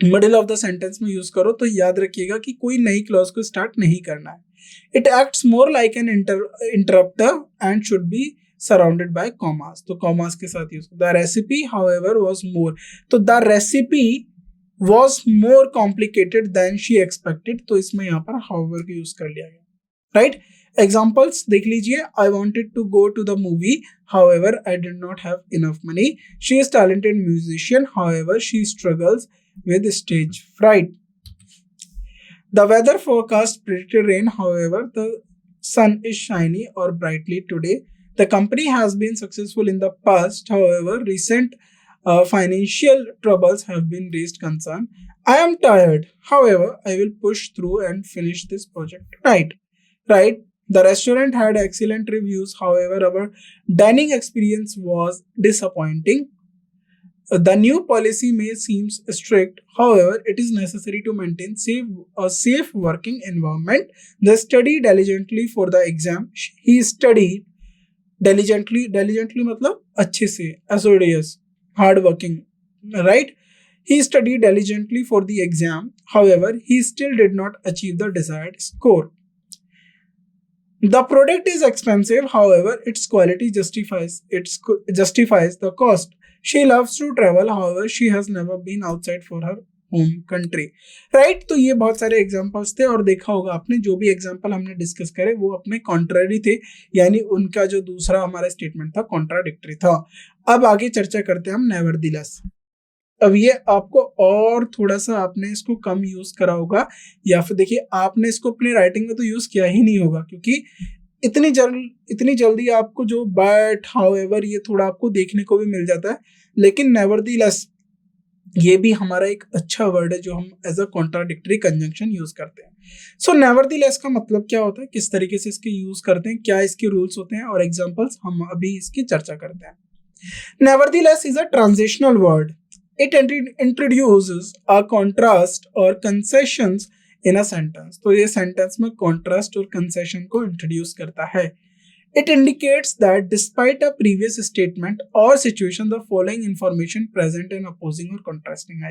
मिडिल ऑफ द सेंटेंस में यूज करो तो याद रखिएगा कि कोई नई क्लॉज को स्टार्ट नहीं करना है. It acts more like an interrupter and should be surrounded by commas, तो कॉमास के साथ use. The recipe however was more, तो the recipe was more complicated than she expected, तो इसमें यहाँ पर however का यूज कर लिया गया. राइट, एग्जाम्पल्स देख लीजिए. I wanted to go to the movie, however I did not have enough money. She is talented musician, however she struggles with stage fright. The weather forecast predicted rain, however the sun is shiny or brightly today. The company has been successful in the past, however recent financial troubles have been raised concern. I am tired, however I will push through and finish this project. Right. The restaurant had excellent reviews, however our dining experience was disappointing. The new policy may seem strict, however it is necessary to maintain a safe working environment. They studied diligently for the exam. He studied diligently मतलब अच्छे से, assiduous, hard working. Right, he studied diligently for the exam, however he still did not achieve the desired score. The product is expensive, however its quality justifies the cost. She loves to travel, however she has never been outside for her home country. Right, तो ये बहुत सारे examples थे और देखा होगा आपने जो भी एग्जांपल हमने डिस्कस करे वो अपने कॉन्ट्ररी थे, यानी उनका जो दूसरा हमारा स्टेटमेंट था कॉन्ट्राडिक्टरी था. अब आगे चर्चा करते हैं हम नेवरदीलेस. अब ये आपको और थोड़ा सा आपने इसको कम यूज करा होगा, या फिर देखिए आपने इसको अपने राइटिंग में तो यूज किया ही नहीं होगा, क्योंकि इतनी जल्दी आपको जो बट हाउएवर ये थोड़ा आपको देखने को भी मिल जाता है, लेकिन नेवरदीलेस ये भी हमारा एक अच्छा वर्ड है जो हम as a contradictory conjunction use करते हैं। सो नेवरदीलेस का मतलब क्या होता है, किस तरीके से इसके यूज करते हैं, क्या इसके रूल्स होते हैं और एग्जांपल्स हम अभी इसकी चर्चा करते हैं। Nevertheless is a transitional word, it introduces a contrast और कंसेशंस इन अ सेंटेंस। तो ये सेंटेंस में कॉन्ट्रास्ट और कंसेशन को इंट्रोड्यूस करता है। It indicates that despite a previous statement or situation, the following information present in opposing or contrasting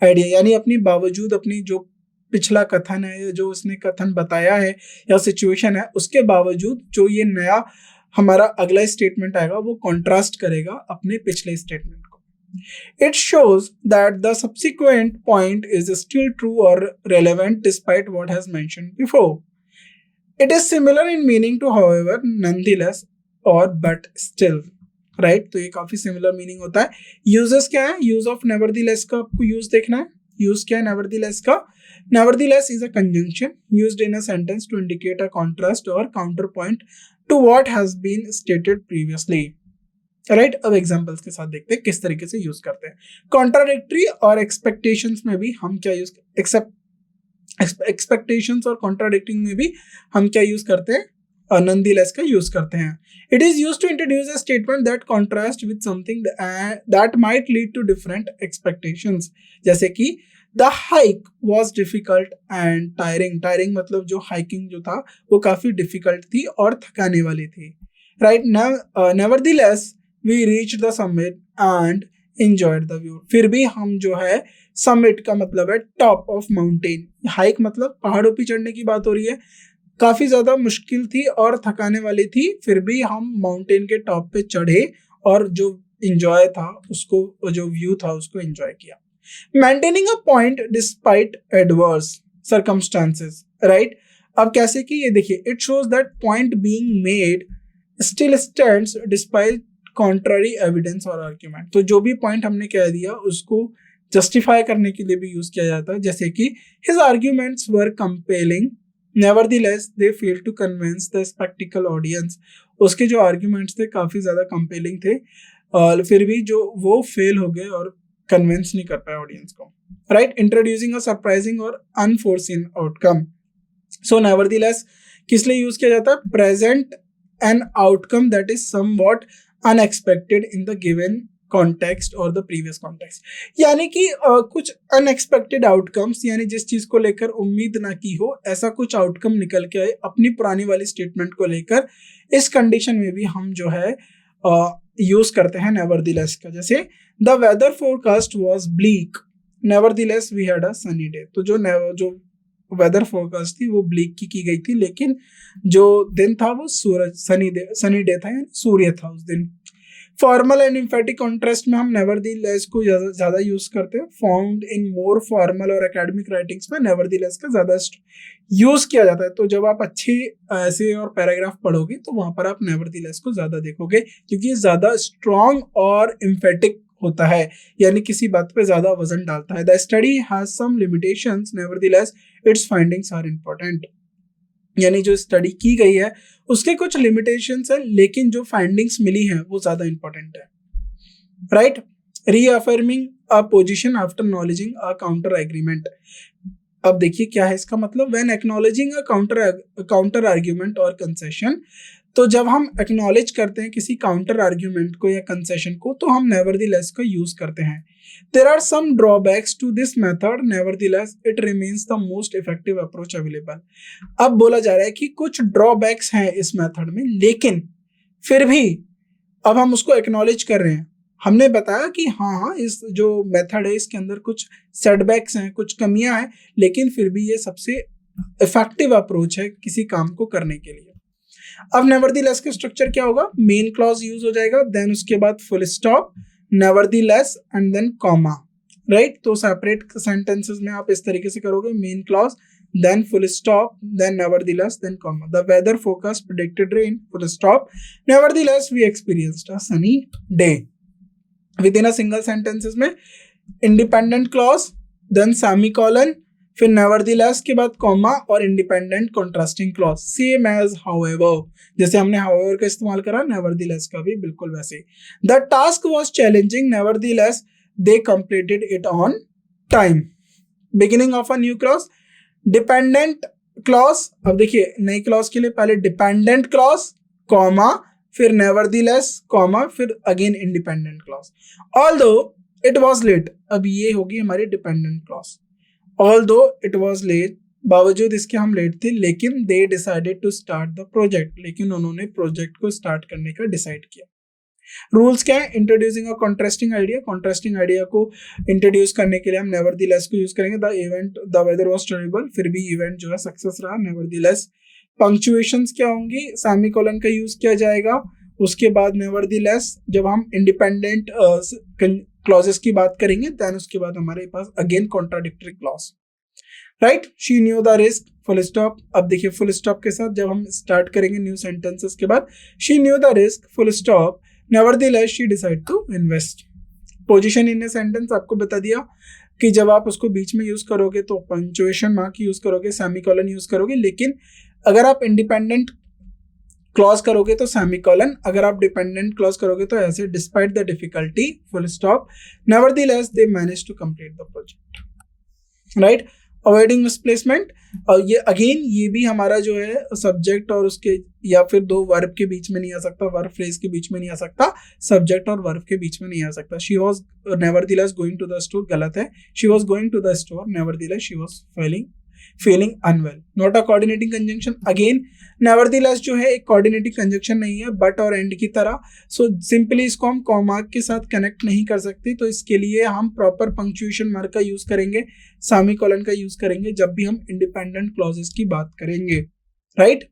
idea, यानी अपनी बावजूद अपनी जो पिछला कथन है, जो उसने कथन बताया है या सिचुएशन है, उसके बावजूद जो ये नया हमारा अगला स्टेटमेंट आएगा वो कॉन्ट्रास्ट करेगा अपने पिछले स्टेटमेंट को। It shows that the subsequent point is still true or relevant despite what has mentioned before. It is similar in meaning to however, nonetheless और but still, right? तो ये काफी सिमिलर मीनिंग होता है। यूजेस क्या है, use of नेवरदीलेस का आपको यूज देखना है। यूज क्या है नेवरदीलेस का? Nevertheless is a conjunction used in a sentence to indicate a contrast और counter point to what has been stated previously, right? अब एग्जांपल्स के साथ देखते हैं किस तरीके से यूज करते हैं। कॉन्ट्राडिक्टरी और एक्सपेक्टेशंस में भी हम क्या यूज, एक्सपेक्टेशंस और कॉन्ट्राडिक्टिंग में भी हम क्या यूज करते हैं, nonetheless का यूज करते हैं। It is used to introduce a statement that contrast with something that might lead to different expectations, जैसे कि the hike was difficult and tiring. Tiring मतलब जो हाइकिंग जो था वो काफी डिफिकल्ट थी और थकाने वाली थी, right? Nevertheless we reached the summit and enjoyed the view. फिर भी हम जो है, समिट का मतलब है टॉप ऑफ माउंटेन, हाइक मतलब पहाड़ों पे चढ़ने की बात हो रही है, काफी ज्यादा मुश्किल थी और थकाने वाली थी, फिर भी हम माउंटेन के टॉप पे चढ़े और जो एंजॉय था उसको, जो व्यू था उसको एंजॉय किया। Maintaining a point despite adverse circumstances, right? अब कैसे कि ये देखिए, it shows that point being made still stands despite contrary evidence और आर्ग्यूमेंट। तो जो भी पॉइंट हमने कह दिया उसको जस्टिफाई करने के लिए भी यूज किया जाता है, जैसे कि his arguments were compelling nevertheless they fail to convince the sceptical audience. उसके जो आर्ग्यूमेंट्स थे काफी ज्यादा कंपेलिंग थे और फिर भी जो वो फेल हो गए और कन्विंस नहीं कर पाए ऑडियंस को, राइट? इंट्रोड्यूसिंग अ सरप्राइजिंग और अनफोर्सीन आउटकम। सो नेवरदीलेस किस लिए यूज किया जाता है? Present an outcome that is somewhat unexpected in the given context और द प्रीवियस कॉन्टेक्स्ट, यानी कि कुछ अनएक्सपेक्टेड आउटकम्स, यानी जिस चीज को लेकर उम्मीद ना की हो ऐसा कुछ आउटकम निकल के आए अपनी पुरानी वाली स्टेटमेंट को लेकर, इस कंडीशन में भी हम जो है यूज करते हैं नेवरदीलेस का। जैसे the weather forecast was bleak nevertheless we had a sunny day. तो जो वेदर फोरकास्ट थी वो ब्लीक की गई थी, लेकिन जो दिन था वो सनी डे था, यानी सूर्य था उस दिन। फॉर्मल एंड एम्फेटिक कॉन्ट्रास्ट में हम नेवरदीलेस को ज्यादा यूज करते हैं। फाउंड इन मोर फॉर्मल और एकेडमिक राइटिंग्स में नेवरदीलेस का ज्यादा यूज किया जाता है। तो जब आप अच्छे ऐसे और पैराग्राफ पढ़ोगे तो वहां पर आप नेवरदीलेस को ज्यादा देखोगे, क्योंकि ये ज्यादा स्ट्रॉन्ग और एम्फेटिक होता है, यानी किसी बात पे ज्यादा वजन डालता है। The study has some limitations nevertheless its findings are important, यानी जो स्टडी की गई है उसके कुछ लिमिटेशंस है, लेकिन जो फाइंडिंग्स मिली हैं वो ज्यादा इंपॉर्टेंट है, right? Reaffirming a position after acknowledging a counter agreement. अब देखिए क्या है इसका मतलब, when acknowledging a counter argument और कंसेशन। तो जब हम एक्नॉलेज करते हैं किसी काउंटर आर्ग्यूमेंट को या कंसेशन को, तो हम नेवरदीलेस का यूज करते हैं। There are some drawbacks to this method, nevertheless it remains the most effective approach available. अब बोला जा रहा है कि कुछ ड्रॉबैक्स हैं इस मेथड में, लेकिन फिर भी अब हम उसको एक्नॉलेज कर रहे हैं। हमने बताया कि हाँ इस जो मेथड है इसके अंदर कुछ सेटबैक्स हैं, कुछ कमियां हैं, लेकिन फिर भी ये सबसे इफेक्टिव अप्रोच है किसी काम को करने के लिए। अब नेवरदीलेस का स्ट्रक्चर क्या होगा? मेन क्लॉज यूज हो जाएगा, देन उसके बाद full stop, nevertheless and then comma, right? तो सेपरेट सेंटेंसेस में आप इस तरीके से करोगे, main clause, then full stop, then nevertheless, then comma. The weather forecast predicted rain, full stop. Nevertheless, we experienced a sunny day. Within a single sentences में independent clause, then semicolon, फिर nevertheless के बाद comma और independent contrasting clause, same as however, जैसे हमने however का इस्तेमाल करा नेवरदीलेस का भी बिल्कुल वैसे। The task was challenging, nevertheless they completed it on time. Beginning of a new clause, dependent clause, अब देखिए नई क्लॉज के लिए पहले डिपेंडेंट क्लॉज कॉमा फिर नेवरदीलेस कॉमा फिर again independent clause. Although it was late, अब ये होगी हमारी dependent clause. Although it was late, बावजूद इसके हम लेट थे, लेकिन they decided to start the project, लेकिन उन्होंने प्रोजेक्ट को स्टार्ट करने का डिसाइड किया। रूल्स क्या है? Introducing a contrasting idea, contrasting idea को इंट्रोड्यूस करने के लिए हम नेवरदीलेस को यूज करेंगे। The event the weather was terrible, फिर भी इवेंट जो है सक्सेस रहा नेवरदीलेस। पंक्चुएशंस क्या होंगी? सेमीकोलन का यूज किया जाएगा। उसके बाद नेवरदीलेस, जब हम इंडिपेंडेंट क्लॉजेस की बात करेंगे, देन उसके बाद हमारे पास again contradictory clause, right. She knew the risk, full stop. अब देखिए फुल स्टॉप के साथ जब हम स्टार्ट करेंगे न्यू सेंटेंसेस के बाद, she knew the risk, full stop, nevertheless she decide to invest. Position in a sentence आपको बता दिया कि जब आप उसको बीच में यूज करोगे तो पंक्चुएशन मार्क यूज करोगे, सेमीकोलन यूज करोगे, लेकिन अगर आप इंडिपेंडेंट क्लॉज करोगे तो सेमीकोलन, अगर आप डिपेंडेंट क्लॉज करोगे तो ऐसे, despite the difficulty, full stop, nevertheless they manage to complete the project, right. Avoiding misplacement, और ये अगेन ये भी हमारा जो है सब्जेक्ट और उसके या फिर दो वर्ब के बीच में नहीं आ सकता, वर्ब फ्रेज के बीच में नहीं आ सकता, सब्जेक्ट और वर्ब के बीच में नहीं आ सकता। She was nevertheless going to the store, गलत है। She was going to the store, nevertheless she was feeling unwell, not a coordinating conjunction, again nevertheless जो है एक coordinating conjunction नहीं है but और and की तरह, so simply इसको हम comma के साथ connect नहीं कर सकते, तो इसके लिए हम proper punctuation mark का use करेंगे, semicolon का use करेंगे जब भी हम independent clauses की बात करेंगे, right।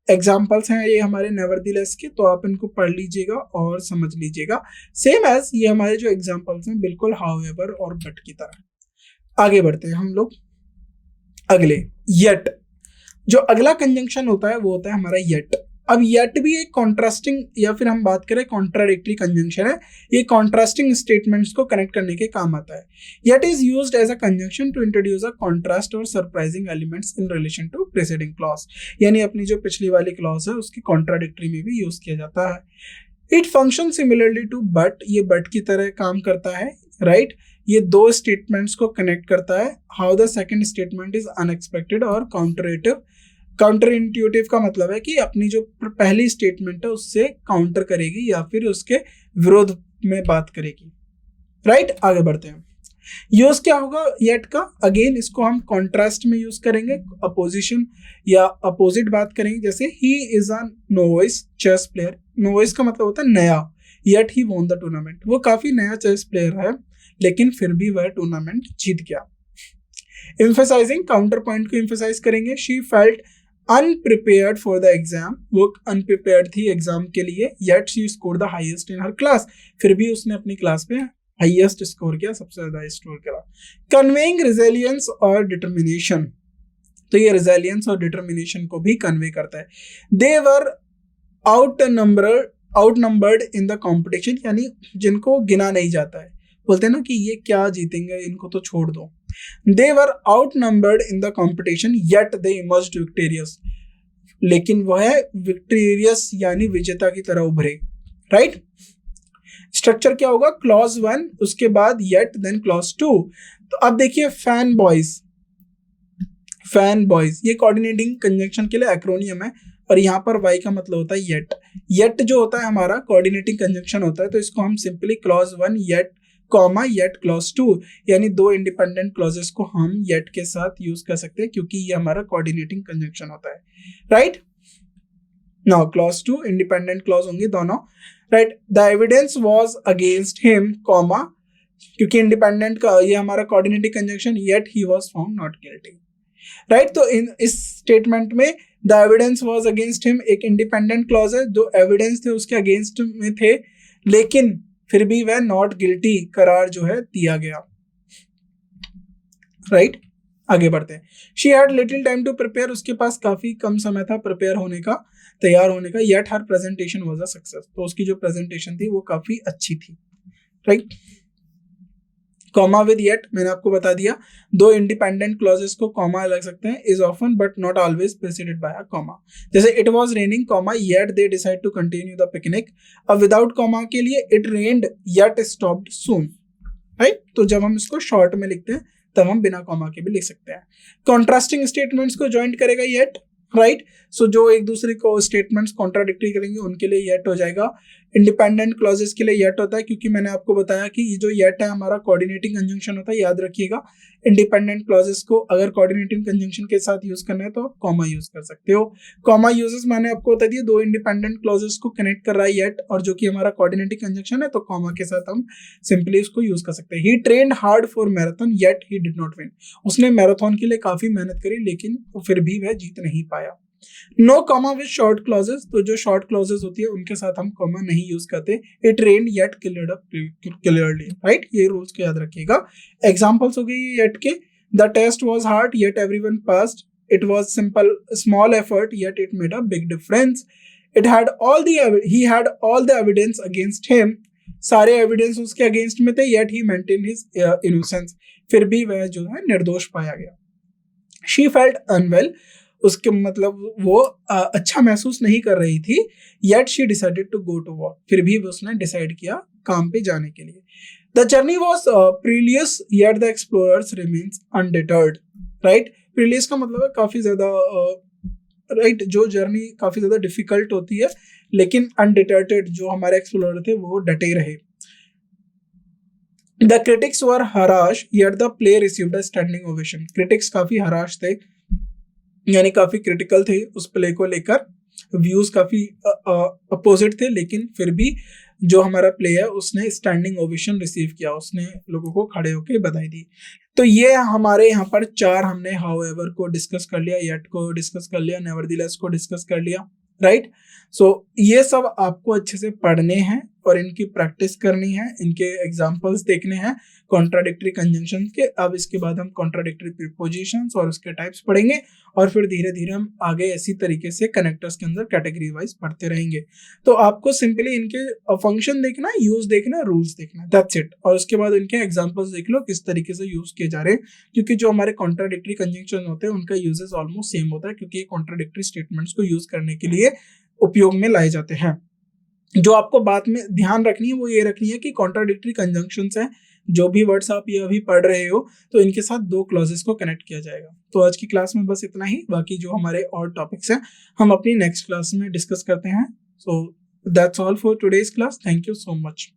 एग्जाम्पल्स हैं ये हमारे नेवरदीलेस के, तो आप इनको पढ़ लीजिएगा और समझ लीजिएगा, सेम एज ये हमारे जो एग्जाम्पल्स हैं बिल्कुल हाउएवर और बट की तरह। आगे बढ़ते हैं हम लोग अगले, येट। जो अगला कंजंक्शन होता है वो होता है हमारा येट। अब येट भी एक कॉन्ट्रास्टिंग या फिर हम बात करें कॉन्ट्राडिक्टरी कंजंक्शन है, ये कॉन्ट्रास्टिंग स्टेटमेंट्स को कनेक्ट करने के काम आता है। Yet is used as a conjunction to introduce a contrast और surprising elements in relation to preceding clause, यानी अपनी जो पिछली वाली क्लॉज है उसकी कॉन्ट्राडिक्टरी में भी यूज किया जाता है। It function similarly to but, ये बट की तरह काम करता है, राइट। ये दो स्टेटमेंट्स को कनेक्ट करता है। How the second statement is unexpected और काउंटरेटिव। काउंटर इंट्यूटिव का मतलब है कि अपनी जो पहली स्टेटमेंट है उससे काउंटर करेगी या फिर उसके विरोध में बात करेगी, राइट। आगे बढ़ते हैं। यूज क्या होगा येट का? अगेन इसको हम कॉन्ट्रास्ट में यूज करेंगे, अपोजिशन या अपोजिट बात करेंगे, जैसे he is a novice chess player. Novice का मतलब होता है नया, yet he won the tournament, वो काफी नया चेस प्लेयर है लेकिन फिर भी वह टूर्नामेंट जीत गया। एम्फसाइजिंग, काउंटर पॉइंट को एम्फसाइज करेंगे। She felt अनप्रिपेयर्ड for the exam, वो अनप्रिपेयर्ड थी एग्जाम के लिए, yet she score the highest in her class, फिर भी उसने अपनी क्लास में हाईएस्ट स्कोर किया, सबसे ज्यादा स्कोर करा। कन्वेइंग रिजिलियंस और डिटर्मिनेशन, तो ये रिजिलियंस और डिटर्मिनेशन को भी कन्वे करता है। दे were outnumbered in the competition, यानी जिनको गिना नहीं जाता है, बोलते हैं ना कि ये क्या जीतेंगे, इनको तो छोड़ दो। They were outnumbered in the competition yet they emerged victorious, लेकिन वह विक्टोरियस यानी विजेता की तरह उभरे, राइट। स्ट्रक्चर क्या होगा? क्लॉज 1, उसके बाद येट, देन क्लॉज 2। तो अब देखिए फैन बॉयज ये कोऑर्डिनेटिंग कंजंक्शन के लिए एक्रोनियम है, और यहाँ पर वाई का मतलब होता है येट। येट जो होता है हमारा कोऑर्डिनेटिंग कंजंक्शन होता है, तो इसको हम simply clause 1 yet comma yet clause 2, यानी दो इंडिपेंडेंट क्लॉजेस को हम येट के साथ यूज कर सकते हैं क्योंकि ये हमारा कोऑर्डिनेटिंग कंजंक्शन होता है, right. Now clause 2 independent clause होंगे दोनों, right. The evidence was against him comma, क्योंकि इंडिपेंडेंट का ये हमारा coordinating conjunction, yet he was found not guilty, right. तो इस स्टेटमेंट में the evidence was against him एक इंडिपेंडेंट क्लॉज है, जो एविडेंस थे उसके अगेंस्ट में थे, लेकिन फिर भी वह नॉट गिल्टी करार जो है दिया गया, राइट। आगे बढ़ते हैं। She had little time to prepare, उसके पास काफी कम समय था प्रिपेयर होने का, तैयार होने का। Yet her presentation was a success, तो उसकी जो प्रेजेंटेशन थी वो काफी अच्छी थी, राइट। कॉमा विद येट मैंने आपको बता दिया, दो इंडिपेंडेंट क्लॉजेस को कॉमा लग सकते हैं, is often but not always preceded by a comma. जैसे it was raining comma yet they decide to continue the picnic. अब विदाउट कॉमा के लिए it rained yet stopped soon, right. तो जब हम इसको शॉर्ट में लिखते हैं तब हम बिना कॉमा के भी लिख सकते हैं। कॉन्ट्रास्टिंग स्टेटमेंट्स को ज्वाइंट करेगा येट, राइट। सो जो एक दूसरे को स्टेटमेंट्स कॉन्ट्राडिक्टरी करेंगे उनके लिए येट हो जाएगा। इंडिपेंडेंट क्लॉजेस के लिए येट होता है, क्योंकि मैंने आपको बताया कि ये जो येट है हमारा कोऑर्डिनेटिंग कंजंक्शन होता है, याद रखिएगा। इंडिपेंडेंट क्लॉजेस को अगर कोऑर्डिनेटिंग कंजंक्शन के साथ यूज करना है तो आप कॉमा यूज कर सकते हो। कॉमा यूजेस मैंने आपको बता दिया, दो इंडिपेंडेंट क्लॉजेस को कनेक्ट कर रहा है येट, और जो कि हमारा कोऑर्डिनेटिंग कंजंक्शन है, तो कॉमा के साथ हम सिंपली उसको यूज कर सकते हैं। He trained hard for marathon yet he did not win. उसने मैराथन के लिए काफी मेहनत करी लेकिन फिर भी वह जीत नहीं पाया। No comma with short clauses, तो जो शॉर्ट क्लॉजेस होती है उनके साथ हम कॉमा नहीं यूज करते। It rained yet cleared up clearly, right. ये रूल्स को याद रखिएगा। एग्जांपल्स हो गए येट के, the test was hard yet everyone passed, it was simple small effort yet it made a big difference, it had all the he had all the evidence against him, सारे evidence उसके against में थे, yet he maintain his innocence, फिर भी वह जो है निर्दोष पाया गया। शी फेल्ट अनवेल, उसके मतलब वो अच्छा महसूस नहीं कर रही थी। Yet she decided to go to walk, फिर भी उसने डिसाइड किया काम पे जाने के लिए। The journey was perilous yet the explorers remains undeterred, right. Perilous का मतलब है काफी ज्यादा, राइट, जो जर्नी काफी ज्यादा डिफिकल्ट होती है, लेकिन अनडिटर्टेड जो हमारे एक्सप्लोरर थे वो डटे रहे। The critics were harsh yet the play received a standing ovation, critics काफी हराश थे, यानी काफी क्रिटिकल थे उस प्ले को लेकर, व्यूज काफी अपोजिट थे, लेकिन फिर भी जो हमारा प्ले है उसने स्टैंडिंग ओवेशन रिसीव किया, उसने लोगों को खड़े होकर बधाई दी। तो ये हमारे यहाँ पर चार हमने हाउएवर को डिस्कस कर लिया, येट को डिस्कस कर लिया, नेवरदीलेस को डिस्कस कर लिया, राइट। सो ये सब आपको अच्छे से पढ़ने हैं और इनकी प्रैक्टिस करनी है, इनके एग्जांपल्स देखने हैं कॉन्ट्राडिक्टरी कंजंक्शंस के। अब इसके बाद हम कॉन्ट्राडिक्टरी प्रीपोजिशंस और उसके टाइप्स पढ़ेंगे, और फिर धीरे धीरे हम आगे इसी तरीके से कनेक्टर्स के अंदर कैटेगरी वाइज पढ़ते रहेंगे। तो आपको सिंपली इनके फंक्शन देखना, यूज देखना, रूल्स देखना, दैट्स इट। और उसके बाद इनके एग्जांपल्स देख लो किस तरीके से यूज किए जा रहे हैं, क्योंकि जो हमारे कॉन्ट्राडिक्टरी कंजंक्शन होते हैं उनका यूजेस ऑलमोस्ट सेम होता है, क्योंकि ये कॉन्ट्राडिक्टरी स्टेटमेंट्स को यूज करने के लिए उपयोग में लाए जाते हैं। जो आपको बात में ध्यान रखनी है वो ये रखनी है कि कॉन्ट्राडिक्टरी कंजंक्शंस हैं, जो भी वर्ड्स आप ये अभी पढ़ रहे हो तो इनके साथ दो क्लॉजेस को कनेक्ट किया जाएगा। तो आज की क्लास में बस इतना ही, बाकी जो हमारे और टॉपिक्स हैं हम अपनी नेक्स्ट क्लास में डिस्कस करते हैं। So that's all for today's class, thank you so much.